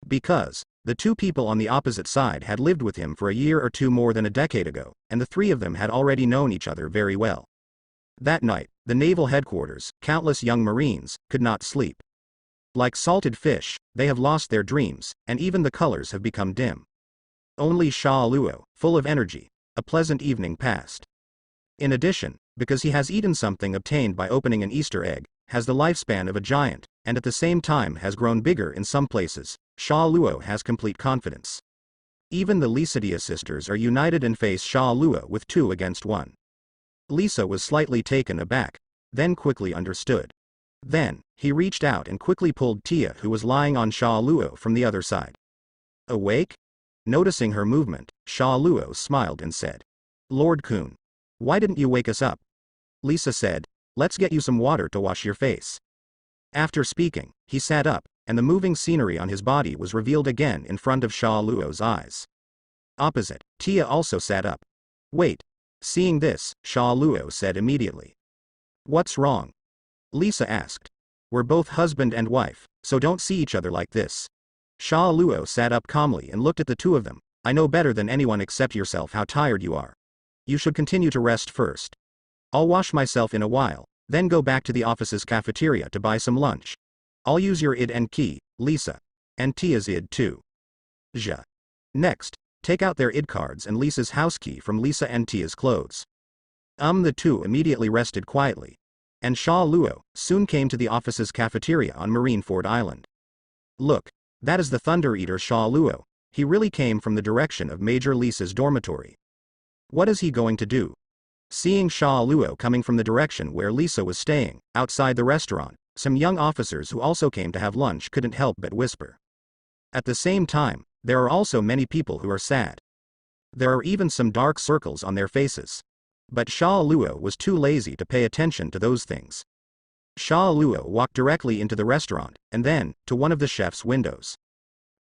Because the two people on the opposite side had lived with him for a year or two more than a decade ago, and the three of them had already known each other very well. That night, the naval headquarters, countless young Marines, could not sleep. Like salted fish, they have lost their dreams, and even the colors have become dim. Only Sha Luo, full of energy, a pleasant evening passed. In addition, because he has eaten something obtained by opening an Easter egg, has the lifespan of a giant, and at the same time has grown bigger in some places, Sha Luo has complete confidence. Even the Lisadia sisters are united and face Sha Luo with 2 against 1. Lisa was slightly taken aback, then quickly understood. Then, he reached out and quickly pulled Tia who was lying on Sha Luo from the other side. Awake? Noticing her movement, Sha Luo smiled and said. Lord Kun. Why didn't you wake us up? Lisa said, let's get you some water to wash your face. After speaking, he sat up, and the moving scenery on his body was revealed again in front of Sha Luo's eyes. Opposite, Tia also sat up. Wait. Seeing this, Sha Luo said immediately. What's wrong? Lisa asked. We're both husband and wife, so don't see each other like this. Sha Luo sat up calmly and looked at the two of them. I know better than anyone except yourself how tired you are. You should continue to rest first. I'll wash myself in a while, then go back to the office's cafeteria to buy some lunch. I'll use your id and key, Lisa. and Tia's id too. Zha. Next, take out their id cards and Lisa's house key from Lisa and Tia's clothes. The two immediately rested quietly. And Sha Luo soon came to the office's cafeteria on Marineford Island. Look, that is the Thunder Eater Sha Luo. He really came from the direction of Major Lisa's dormitory. What is he going to do? Seeing Sha Luo coming from the direction where Lisa was staying, outside the restaurant, some young officers who also came to have lunch couldn't help but whisper. At the same time, there are also many people who are sad. There are even some dark circles on their faces. But Sha Luo was too lazy to pay attention to those things. Sha Luo walked directly into the restaurant, and then, to one of the chef's windows.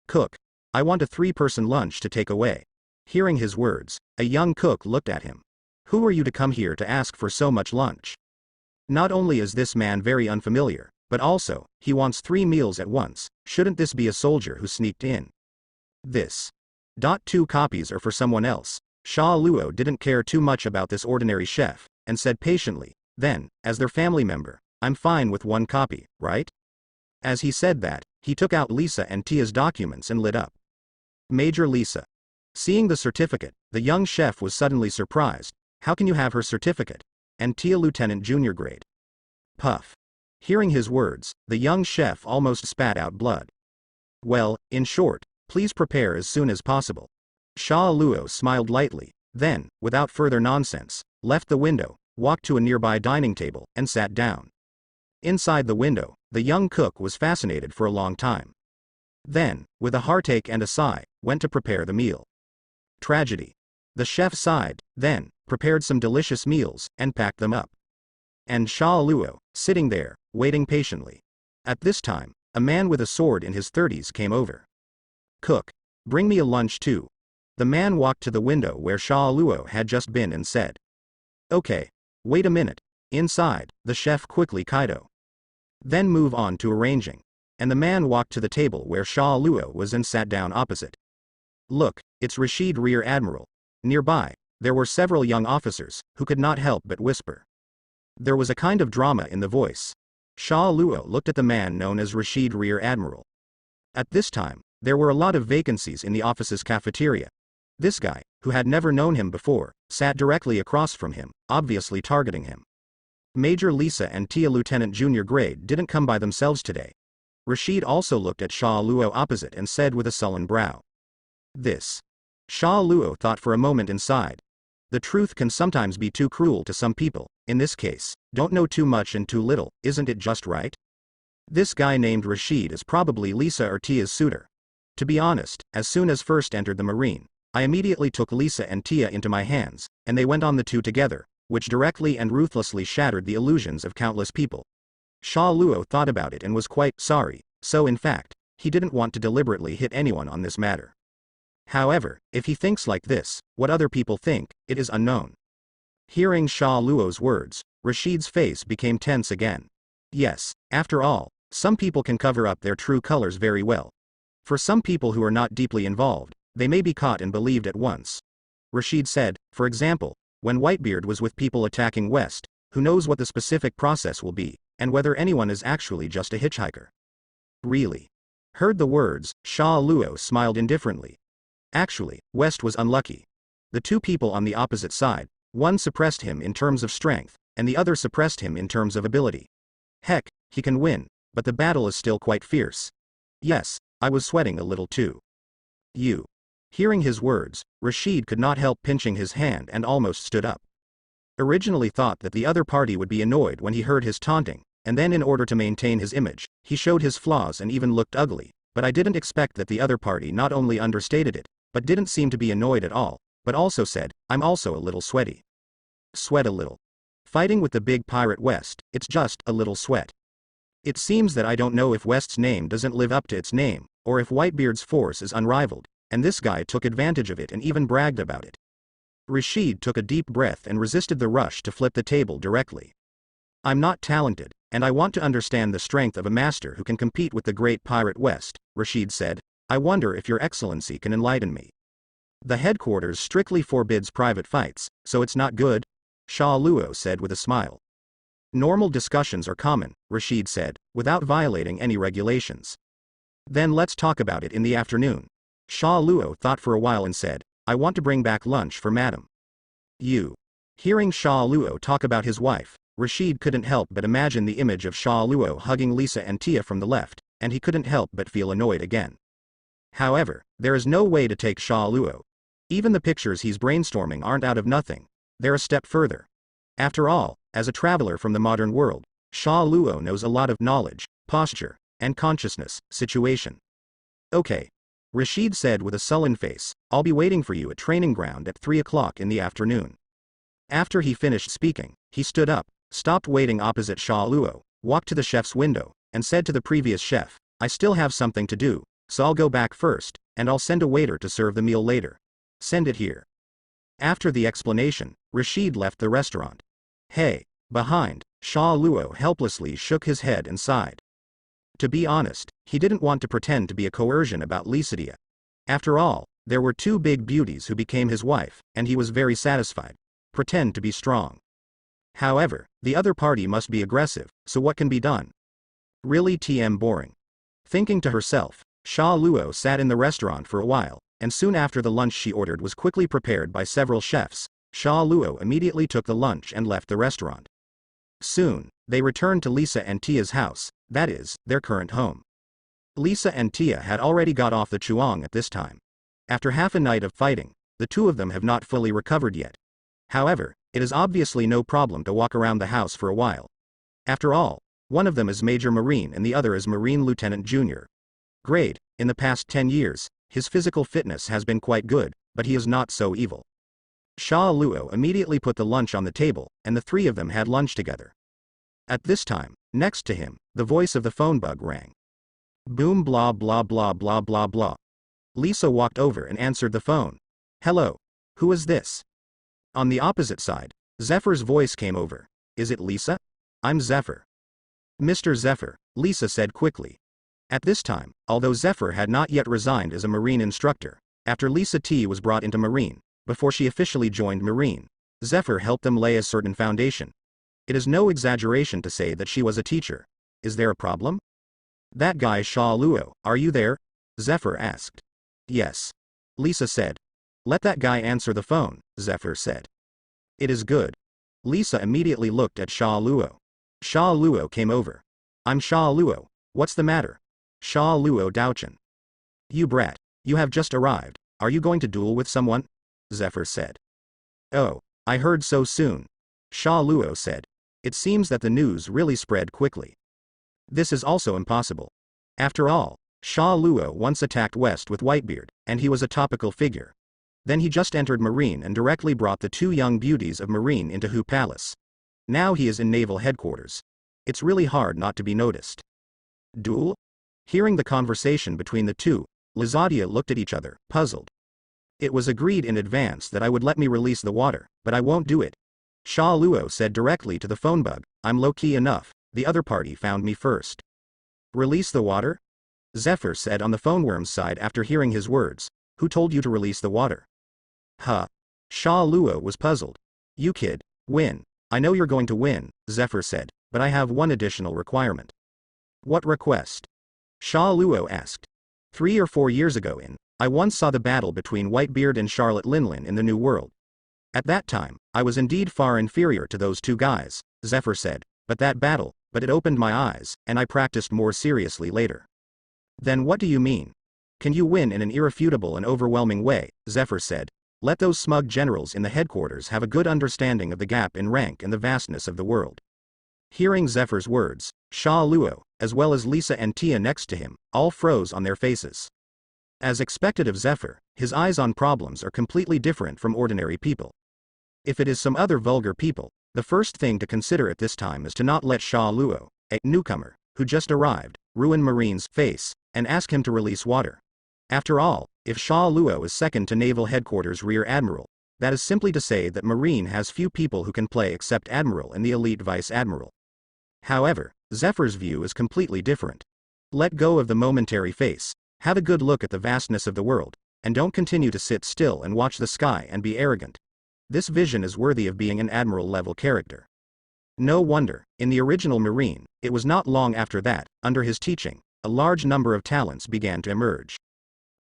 Cook, I want a 3-person lunch to take away. Hearing his words, a young cook looked at him. Who are you to come here to ask for so much lunch? Not only is this man very unfamiliar, but also, he wants 3 meals at once. Shouldn't this be a soldier who sneaked in? This. 2 copies are for someone else. Sha Luo didn't care too much about this ordinary chef, and said patiently, then, as their family member, I'm fine with 1 copy, right? As he said that, he took out Lisa and Tia's documents and lit up. Major Lisa. Seeing the certificate, the young chef was suddenly surprised. How can you have her certificate? And Tia Lieutenant Junior grade. Puff. Hearing his words, the young chef almost spat out blood. Well, in short, please prepare as soon as possible. Sha Luo smiled lightly, then, without further nonsense, left the window, walked to a nearby dining table, and sat down. Inside the window, the young cook was fascinated for a long time. Then, with a heartache and a sigh, went to prepare the meal. Tragedy. The chef sighed, then, prepared some delicious meals, and packed them up. And Sha Luo, sitting there, waiting patiently. At this time, a man with a sword in his 30s came over. Cook, bring me a lunch too. The man walked to the window where Sha Luo had just been and said. Okay, wait a minute. Inside, the chef quickly Kaido. Then move on to arranging. And the man walked to the table where Sha Luo was and sat down opposite. Look, it's Rashid Rear Admiral. Nearby, there were several young officers, who could not help but whisper. There was a kind of drama in the voice. Sha Luo looked at the man known as Rashid Rear Admiral. At this time, there were a lot of vacancies in the office's cafeteria. This guy, who had never known him before, sat directly across from him, obviously targeting him. Major Lisa and Tia Lieutenant Junior grade didn't come by themselves today. Rashid also looked at Sha Luo opposite and said with a sullen brow. This. Sha Luo thought for a moment inside. The truth can sometimes be too cruel to some people. In this case, don't know too much and too little, isn't it just right? This guy named Rashid is probably Lisa or Tia's suitor. To be honest, as soon as first entered the marine, I immediately took Lisa and Tia into my hands, and they went on the 2 together, which directly and ruthlessly shattered the illusions of countless people. Sha Luo thought about it and was quite sorry, so in fact, he didn't want to deliberately hit anyone on this matter. However, if he thinks like this, what other people think, it is unknown. Hearing Sha Luo's words, Rashid's face became tense again. Yes, after all, some people can cover up their true colors very well. For some people who are not deeply involved, they may be caught and believed at once. Rashid said, for example, when Whitebeard was with people attacking West, who knows what the specific process will be, and whether anyone is actually just a hitchhiker. Really? Heard the words, Sha Luo smiled indifferently. Actually, West was unlucky. The 2 people on the opposite side, one suppressed him in terms of strength, and the other suppressed him in terms of ability. Heck, he can win, but the battle is still quite fierce. Yes, I was sweating a little too. You. Hearing his words, Rashid could not help pinching his hand and almost stood up. Originally thought that the other party would be annoyed when he heard his taunting, and then in order to maintain his image, he showed his flaws and even looked ugly, but I didn't expect that the other party not only understated it, but didn't seem to be annoyed at all, but also said, I'm also a little sweaty. Sweat a little. Fighting with the big pirate West, it's just a little sweat. It seems that I don't know if West's name doesn't live up to its name, or if Whitebeard's force is unrivaled, and this guy took advantage of it and even bragged about it. Rashid took a deep breath and resisted the rush to flip the table directly. I'm not talented, and I want to understand the strength of a master who can compete with the great pirate West, Rashid said. I wonder if your excellency can enlighten me. The headquarters strictly forbids private fights, so it's not good? Sha Luo said with a smile. Normal discussions are common, Rashid said, without violating any regulations. Then let's talk about it in the afternoon. Sha Luo thought for a while and said, I want to bring back lunch for Madam. You. Hearing Sha Luo talk about his wife, Rashid couldn't help but imagine the image of Sha Luo hugging Lisa and Tia from the left, and he couldn't help but feel annoyed again. However, there is no way to take Sha Luo. Even the pictures he's brainstorming aren't out of nothing. They're a step further. After all, as a traveler from the modern world, Sha Luo knows a lot of knowledge, posture, and consciousness, situation. Okay. Rashid said with a sullen face, I'll be waiting for you at training ground at 3 o'clock in the afternoon. After he finished speaking, he stood up, stopped waiting opposite Sha Luo, walked to the chef's window, and said to the previous chef, I still have something to do, so I'll go back first, and I'll send a waiter to serve the meal later. Send it here. After the explanation, Rashid left the restaurant. Hey. Behind, Sha Luo helplessly shook his head and sighed. To be honest, he didn't want to pretend to be a coercion about Lycidia. After all, there were two big beauties who became his wife, and he was very satisfied. Pretend to be strong. However, the other party must be aggressive, so what can be done? Really boring. Thinking to herself, Sha Luo sat in the restaurant for a while, and soon after the lunch she ordered was quickly prepared by several chefs, Sha Luo immediately took the lunch and left the restaurant. Soon, they returned to Lisa and Tia's house, that is, their current home. Lisa and Tia had already got off the Chuang at this time. After half a night of fighting, the two of them have not fully recovered yet. However, it is obviously no problem to walk around the house for a while. After all, one of them is Major Marine and the other is Marine Lieutenant Junior. Great, in the past 10 years, his physical fitness has been quite good, but he is not so evil. Sha Luo immediately put the lunch on the table, and the three of them had lunch together. At this time, next to him, the voice of the phone bug rang. Boom blah blah blah blah blah blah. Lisa walked over and answered the phone. Hello. Who is this? On the opposite side, Zephyr's voice came over. Is it Lisa? I'm Zephyr. Mr. Zephyr, Lisa said quickly. At this time, although Zephyr had not yet resigned as a Marine instructor, after Lisa T was brought into Marine, before she officially joined Marine, Zephyr helped them lay a certain foundation. It is no exaggeration to say that she was a teacher. Is there a problem? That guy Sha Luo, are you there? Zephyr asked. Yes. Lisa said. Let that guy answer the phone, Zephyr said. It is good. Lisa immediately looked at Sha Luo. Sha Luo came over. I'm Sha Luo, what's the matter? Sha Luo Daochan. You brat, you have just arrived, are you going to duel with someone? Zephyr said. Oh, I heard so soon. Sha Luo said. It seems that the news really spread quickly. This is also impossible. After all, Sha Luo once attacked West with Whitebeard, and he was a topical figure. Then he just entered Marine and directly brought the two young beauties of Marine into Hu Palace. Now he is in naval headquarters. It's really hard not to be noticed. Duel? Hearing the conversation between the two, Lysadia looked at each other, puzzled. It was agreed in advance that I would let me release the water, but I won't do it. Sha Luo said directly to the phone bug, I'm low-key enough, the other party found me first. Release the water? Zephyr said on the phoneworm's side after hearing his words. Who told you to release the water? Huh. Sha Luo was puzzled. You kid, win. I know you're going to win, Zephyr said, but I have one additional requirement. What request? Sha Luo asked. 3 or 4 years ago I once saw the battle between Whitebeard and Charlotte Linlin in the New World. At that time, I was indeed far inferior to those two guys, Zephyr said, but it opened my eyes, and I practiced more seriously later. Then what do you mean? Can you win in an irrefutable and overwhelming way, Zephyr said. Let those smug generals in the headquarters have a good understanding of the gap in rank and the vastness of the world. Hearing Zephyr's words, Sha Luo, as well as Lisa and Tia next to him, all froze on their faces. As expected of Zephyr, his eyes on problems are completely different from ordinary people. If it is some other vulgar people, the first thing to consider at this time is to not let Sha Luo, a newcomer, who just arrived, ruin Marine's face, and ask him to release water. After all, if Sha Luo is second to Naval Headquarters Rear Admiral, that is simply to say that Marine has few people who can play except Admiral and the elite Vice Admiral. However, Zephyr's view is completely different. Let go of the momentary face, have a good look at the vastness of the world, and don't continue to sit still and watch the sky and be arrogant. This vision is worthy of being an Admiral-level character. No wonder, in the original Marine, it was not long after that, under his teaching, a large number of talents began to emerge.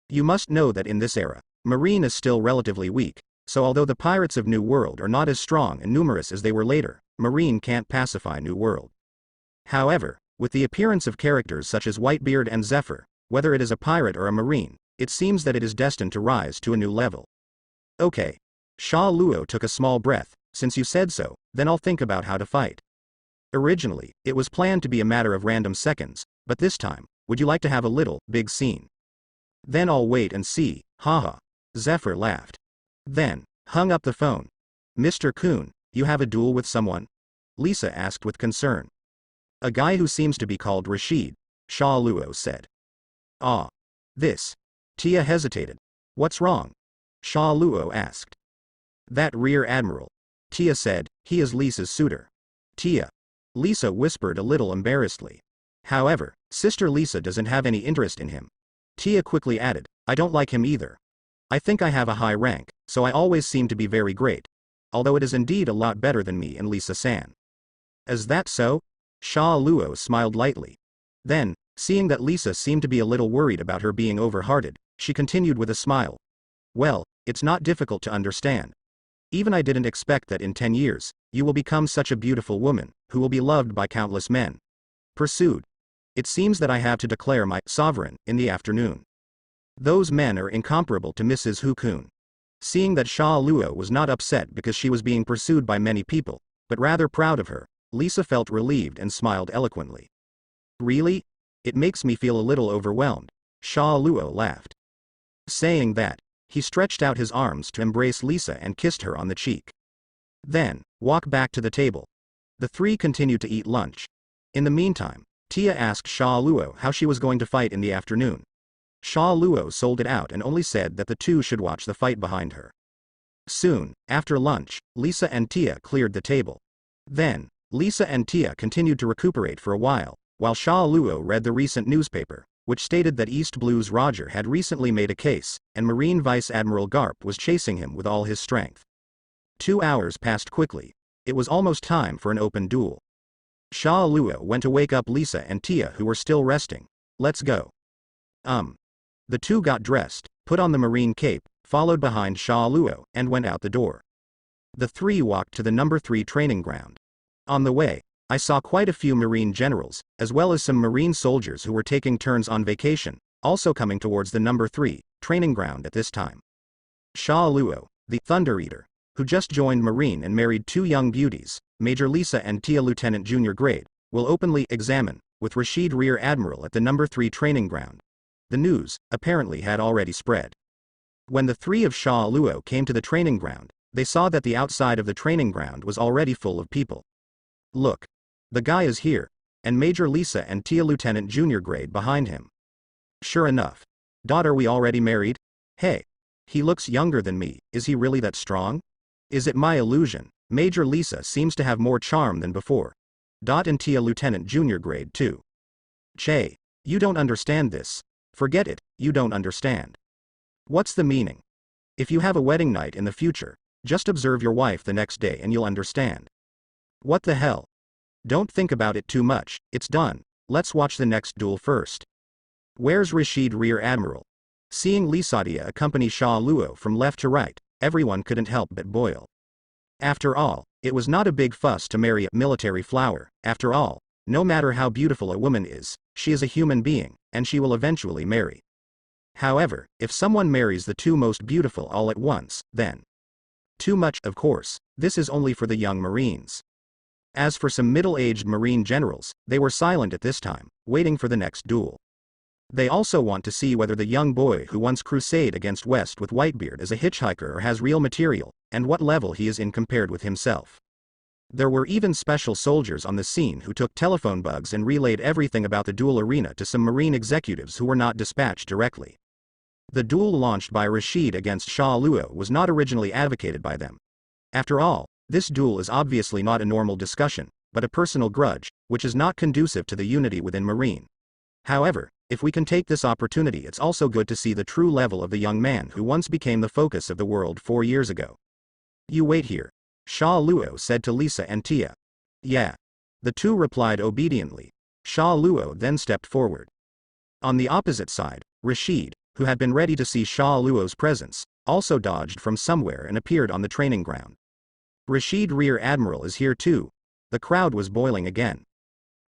You must know that in this era, Marine is still relatively weak, so although the pirates of New World are not as strong and numerous as they were later, Marine can't pacify New World. However, with the appearance of characters such as Whitebeard and Zephyr, whether it is a pirate or a Marine, it seems that it is destined to rise to a new level. Okay. Sha Luo took a small breath. Since you said so, then I'll think about how to fight. Originally, it was planned to be a matter of random seconds, but this time, would you like to have a little, big scene? Then I'll wait and see, haha. Zephyr laughed. Then, hung up the phone. Mr. Kun, you have a duel with someone? Lisa asked with concern. A guy who seems to be called Rashid, Sha Luo said. Ah. This. Tia hesitated. What's wrong? Sha Luo asked. That Rear Admiral. Tia said, he is Lisa's suitor. Tia. Lisa whispered a little embarrassedly. However, Sister Lisa doesn't have any interest in him. Tia quickly added, I don't like him either. I think I have a high rank, so I always seem to be very great. Although it is indeed a lot better than me and Lisa-san. Is that so? Sha Luo smiled lightly. Then, seeing that Lisa seemed to be a little worried about her being overhearted, she continued with a smile. Well, it's not difficult to understand. Even I didn't expect that in 10 years, you will become such a beautiful woman, who will be loved by countless men. Pursued. It seems that I have to declare my sovereign in the afternoon. Those men are incomparable to Mrs. Hu-kun. Seeing that Sha Luo was not upset because she was being pursued by many people, but rather proud of her, Lisa felt relieved and smiled eloquently. Really? It makes me feel a little overwhelmed. Sha Luo laughed. Saying that, he stretched out his arms to embrace Lisa and kissed her on the cheek. Then, walk back to the table. The three continued to eat lunch. In the meantime, Tia asked Sha Luo how she was going to fight in the afternoon. Sha Luo sold it out and only said that the two should watch the fight behind her. Soon, after lunch, Lisa and Tia cleared the table. Then, Lisa and Tia continued to recuperate for a while Sha Luo read the recent newspaper, which stated that East Blue's Roger had recently made a case, and Marine Vice Admiral Garp was chasing him with all his strength. 2 hours passed quickly. It was almost time for an open duel. Sha Luo went to wake up Lisa and Tia, who were still resting. Let's go. The two got dressed, put on the marine cape, followed behind Sha Luo, and went out the door. The three walked to the number 3 training ground. On the way, I saw quite a few Marine generals, as well as some Marine soldiers who were taking turns on vacation, also coming towards the number 3 training ground at this time. Sha Luo, the Thunder Eater, who just joined Marine and married 2 young beauties, Major Lisa and Tia Lieutenant Junior Grade, will openly examine, with Rashid Rear Admiral at the number 3 training ground. The news, apparently, had already spread. When the three of Sha Luo came to the training ground, they saw that the outside of the training ground was already full of people. Look. The guy is here, and Major Lisa and Tia Lieutenant Junior Grade behind him. Sure enough. Are we already married? Hey. He looks younger than me, is he really that strong? Is it my illusion? Major Lisa seems to have more charm than before. And Tia Lieutenant Junior Grade too. Che. You don't understand this. Forget it, you don't understand. What's the meaning? If you have a wedding night in the future, just observe your wife the next day and you'll understand. What the hell? Don't think about it too much, it's done. Let's watch the next duel first. Where's Rashid Rear Admiral? Seeing Lisadia accompany Sha Luo from left to right, everyone couldn't help but boil. After all, it was not a big fuss to marry a military flower. After all, no matter how beautiful a woman is, she is a human being, and she will eventually marry. However, if someone marries the 2 most beautiful all at once, then too much, of course. This is only for the young Marines. As for some middle-aged Marine generals, they were silent at this time, waiting for the next duel. They also want to see whether the young boy who once crusade against West with Whitebeard is a hitchhiker or has real material, and what level he is in compared with himself. There were even special soldiers on the scene who took telephone bugs and relayed everything about the duel arena to some Marine executives who were not dispatched directly. The duel launched by Rashid against Sha Luo was not originally advocated by them. After all, this duel is obviously not a normal discussion, but a personal grudge, which is not conducive to the unity within Marine. However, if we can take this opportunity, it's also good to see the true level of the young man who once became the focus of the world 4 years ago. You wait here. Sha Luo said to Lisa and Tia. Yeah. The two replied obediently. Sha Luo then stepped forward. On the opposite side, Rashid, who had been ready to see Sha Luo's presence, also dodged from somewhere and appeared on the training ground. Rashid Rear Admiral is here too. The crowd was boiling again.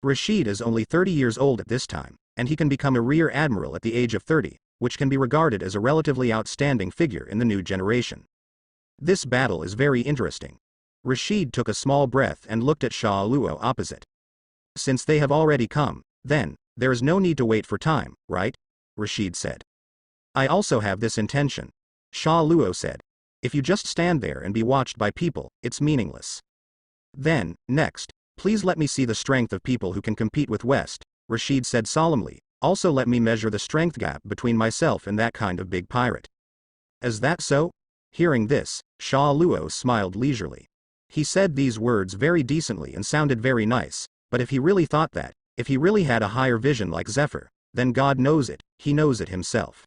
Rashid is only 30 years old at this time, and he can become a Rear Admiral at the age of 30, which can be regarded as a relatively outstanding figure in the new generation. This battle is very interesting. Rashid took a small breath and looked at Sha Luo opposite. Since they have already come, then, there is no need to wait for time, right? Rashid said. I also have this intention. Sha Luo said. If you just stand there and be watched by people, it's meaningless. Then, next, please let me see the strength of people who can compete with West, Rashid said solemnly. Also let me measure the strength gap between myself and that kind of big pirate. Is that so? Hearing this, Sha Luo smiled leisurely. He said these words very decently and sounded very nice, but if he really thought that, if he really had a higher vision like Zephyr, then God knows it, he knows it himself.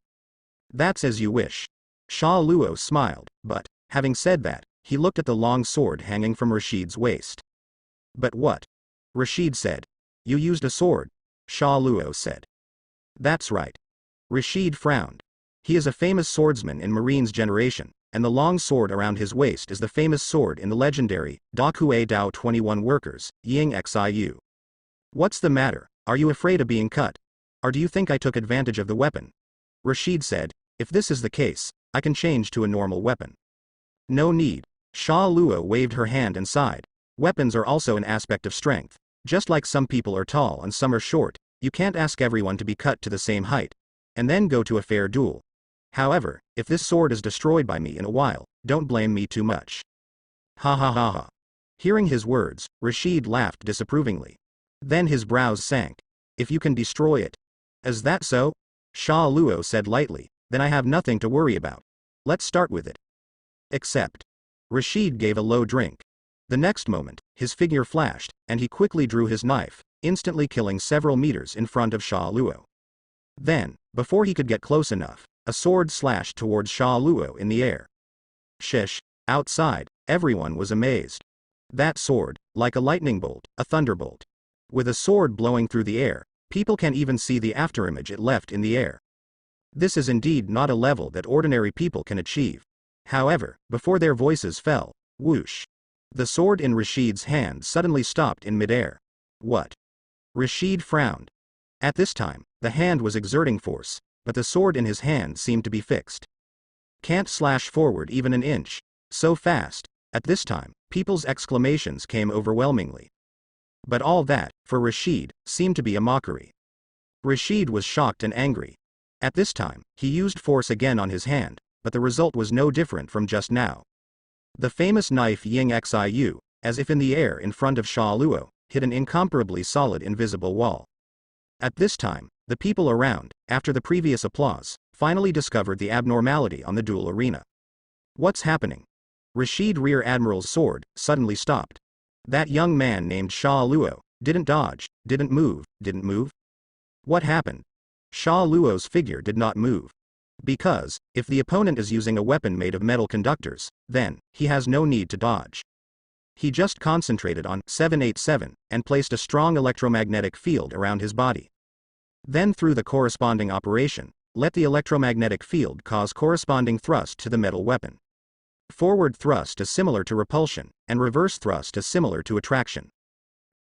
That's as you wish. Sha Luo smiled, but, having said that, he looked at the long sword hanging from Rashid's waist. But what? Rashid said. You used a sword, Sha Luo said. That's right. Rashid frowned. He is a famous swordsman in Marine's generation, and the long sword around his waist is the famous sword in the legendary Dakue Dao 21 Workers, Ying Xiu. What's the matter? Are you afraid of being cut? Or do you think I took advantage of the weapon? Rashid said, if this is the case, I can change to a normal weapon. No need. Sha Luo waved her hand and sighed. Weapons are also an aspect of strength. Just like some people are tall and some are short, you can't ask everyone to be cut to the same height. And then go to a fair duel. However, if this sword is destroyed by me in a while, don't blame me too much. Ha ha ha ha. Hearing his words, Rashid laughed disapprovingly. Then his brows sank. If you can destroy it. Is that so? Sha Luo said lightly, then I have nothing to worry about. Let's start with it. Except. Rashid gave a low drink. The next moment, his figure flashed, and he quickly drew his knife, instantly killing several meters in front of Sha Luo. Then, before he could get close enough, a sword slashed towards Sha Luo in the air. Shish. Outside, everyone was amazed. That sword, like a lightning bolt, a thunderbolt. With a sword blowing through the air, people can even see the afterimage it left in the air. This is indeed not a level that ordinary people can achieve. However, before their voices fell, whoosh. The sword in Rashid's hand suddenly stopped in midair. What? Rashid frowned. At this time, the hand was exerting force, but the sword in his hand seemed to be fixed. Can't slash forward even an inch. So fast. At this time, people's exclamations came overwhelmingly. But all that, for Rashid, seemed to be a mockery. Rashid was shocked and angry. At this time, he used force again on his hand, but the result was no different from just now. The famous knife Ying Xiu, as if in the air in front of Sha Luo, hit an incomparably solid invisible wall. At this time, the people around, after the previous applause, finally discovered the abnormality on the duel arena. What's happening? Rashid Rear Admiral's sword suddenly stopped. That young man named Sha Luo didn't dodge, didn't move. What happened? Sha Luo's figure did not move. Because, if the opponent is using a weapon made of metal conductors, then, he has no need to dodge. He just concentrated on 787 and placed a strong electromagnetic field around his body. Then through the corresponding operation, let the electromagnetic field cause corresponding thrust to the metal weapon. Forward thrust is similar to repulsion, and reverse thrust is similar to attraction.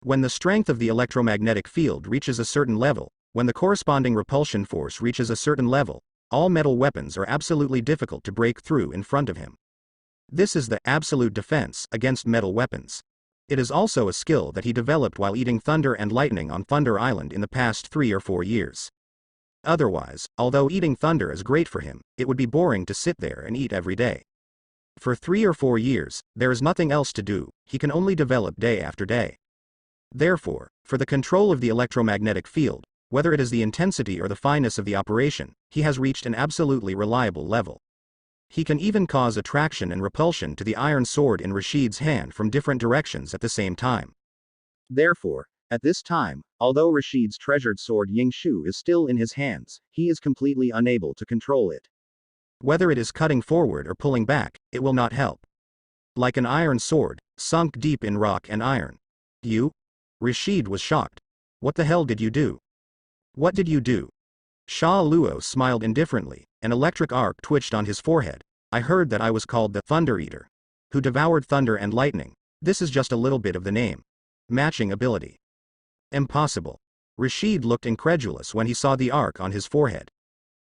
When the strength of the electromagnetic field reaches a certain level, when the corresponding repulsion force reaches a certain level, all metal weapons are absolutely difficult to break through in front of him. This is the absolute defense against metal weapons. It is also a skill that he developed while eating thunder and lightning on Thunder Island in the past 3 or 4 years. Otherwise, although eating thunder is great for him, it would be boring to sit there and eat every day. For 3 or 4 years, there is nothing else to do, he can only develop day after day. Therefore, for the control of the electromagnetic field, whether it is the intensity or the fineness of the operation, he has reached an absolutely reliable level. He can even cause attraction and repulsion to the iron sword in Rashid's hand from different directions at the same time. Therefore, at this time, although Rashid's treasured sword Yingshu is still in his hands, he is completely unable to control it. Whether it is cutting forward or pulling back, it will not help. Like an iron sword, sunk deep in rock and iron. You? Rashid was shocked. What the hell did you do? What did you do? Sha Luo smiled indifferently, an electric arc twitched on his forehead. I heard that I was called the Thunder Eater, who devoured thunder and lightning. This is just a little bit of the name. Matching ability. Impossible. Rashid looked incredulous when he saw the arc on his forehead.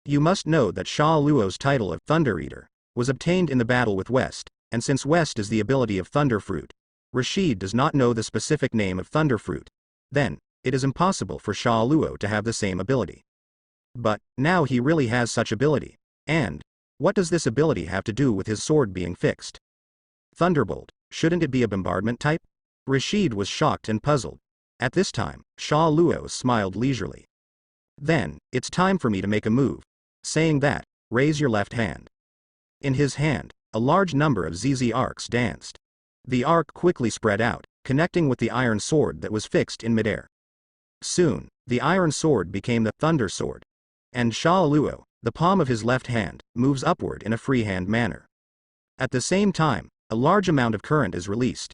You must know that Sha Luo's title of Thunder Eater was obtained in the battle with West, and since West is the ability of Thunder Fruit, Rashid does not know the specific name of Thunder Fruit. Then, it is impossible for Sha Luo to have the same ability. But, now he really has such ability. And, what does this ability have to do with his sword being fixed? Thunderbolt, shouldn't it be a bombardment type? Rashid was shocked and puzzled. At this time, Sha Luo smiled leisurely. Then, it's time for me to make a move. Saying that, raise your left hand. In his hand, a large number of ZZ arcs danced. The arc quickly spread out, connecting with the iron sword that was fixed in midair. Soon, the iron sword became the Thunder Sword. And Sha Luo, the palm of his left hand, moves upward in a freehand manner. At the same time, a large amount of current is released.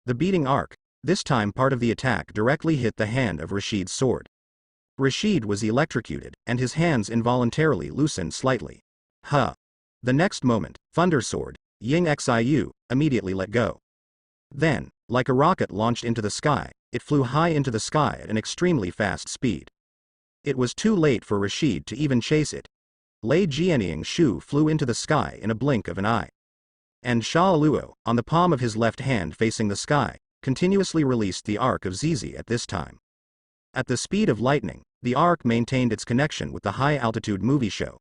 The beating arc, this time part of the attack directly hit the hand of Rashid's sword. Rashid was electrocuted, and his hands involuntarily loosened slightly. Huh. The next moment, Thunder Sword, Ying Xiu, immediately let go. Then, like a rocket launched into the sky, it flew high into the sky at an extremely fast speed. It was too late for Rashid to even chase it. Lei Jianying Shu flew into the sky in a blink of an eye. And Sha Luo, on the palm of his left hand facing the sky, continuously released the arc of ZZ at this time. At the speed of lightning, the arc maintained its connection with the high-altitude movie show.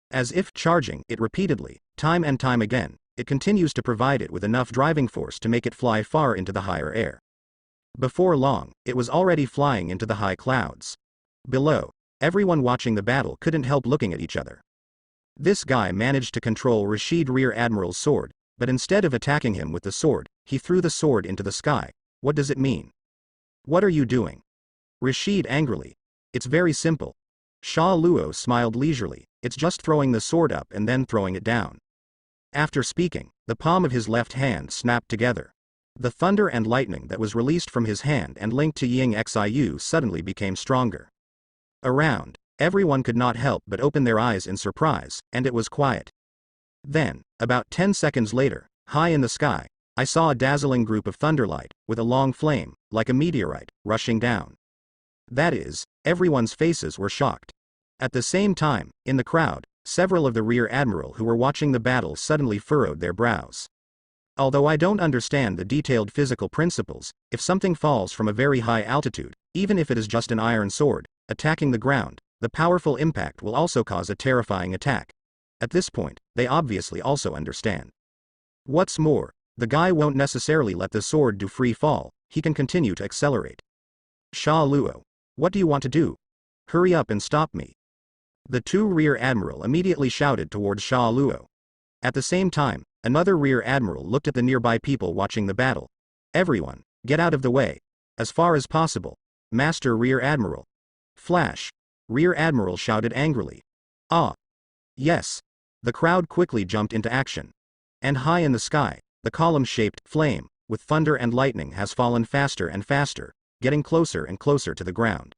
As if charging it repeatedly, time and time again, it continues to provide it with enough driving force to make it fly far into the higher air. Before long, it was already flying into the high clouds. Below, everyone watching the battle couldn't help looking at each other. This guy managed to control Rashid Rear Admiral's sword, but instead of attacking him with the sword, he threw the sword into the sky. What does it mean? What are you doing? Rashid angrily. It's very simple. Sha Luo smiled leisurely. It's just throwing the sword up and then throwing it down. After speaking, the palm of his left hand snapped together. The thunder and lightning that was released from his hand and linked to Ying Xiu suddenly became stronger. Around, everyone could not help but open their eyes in surprise, and it was quiet. Then, about 10 seconds later, high in the sky, I saw a dazzling group of thunderlight, with a long flame, like a meteorite, rushing down. That is, everyone's faces were shocked. At the same time, in the crowd, several of the Rear Admiral who were watching the battle suddenly furrowed their brows. Although I don't understand the detailed physical principles, if something falls from a very high altitude, even if it is just an iron sword, attacking the ground, the powerful impact will also cause a terrifying attack. At this point, they obviously also understand. What's more, the guy won't necessarily let the sword do free fall, he can continue to accelerate. Sha Luo, what do you want to do? Hurry up and stop me. The two Rear Admiral immediately shouted towards Sha Luo. At the same time, another Rear Admiral looked at the nearby people watching the battle. Everyone, get out of the way. As far as possible. Master Rear Admiral. Flash. Rear Admiral shouted angrily. Ah. Yes. The crowd quickly jumped into action. And high in the sky, the column-shaped flame, with thunder and lightning has fallen faster and faster, getting closer and closer to the ground.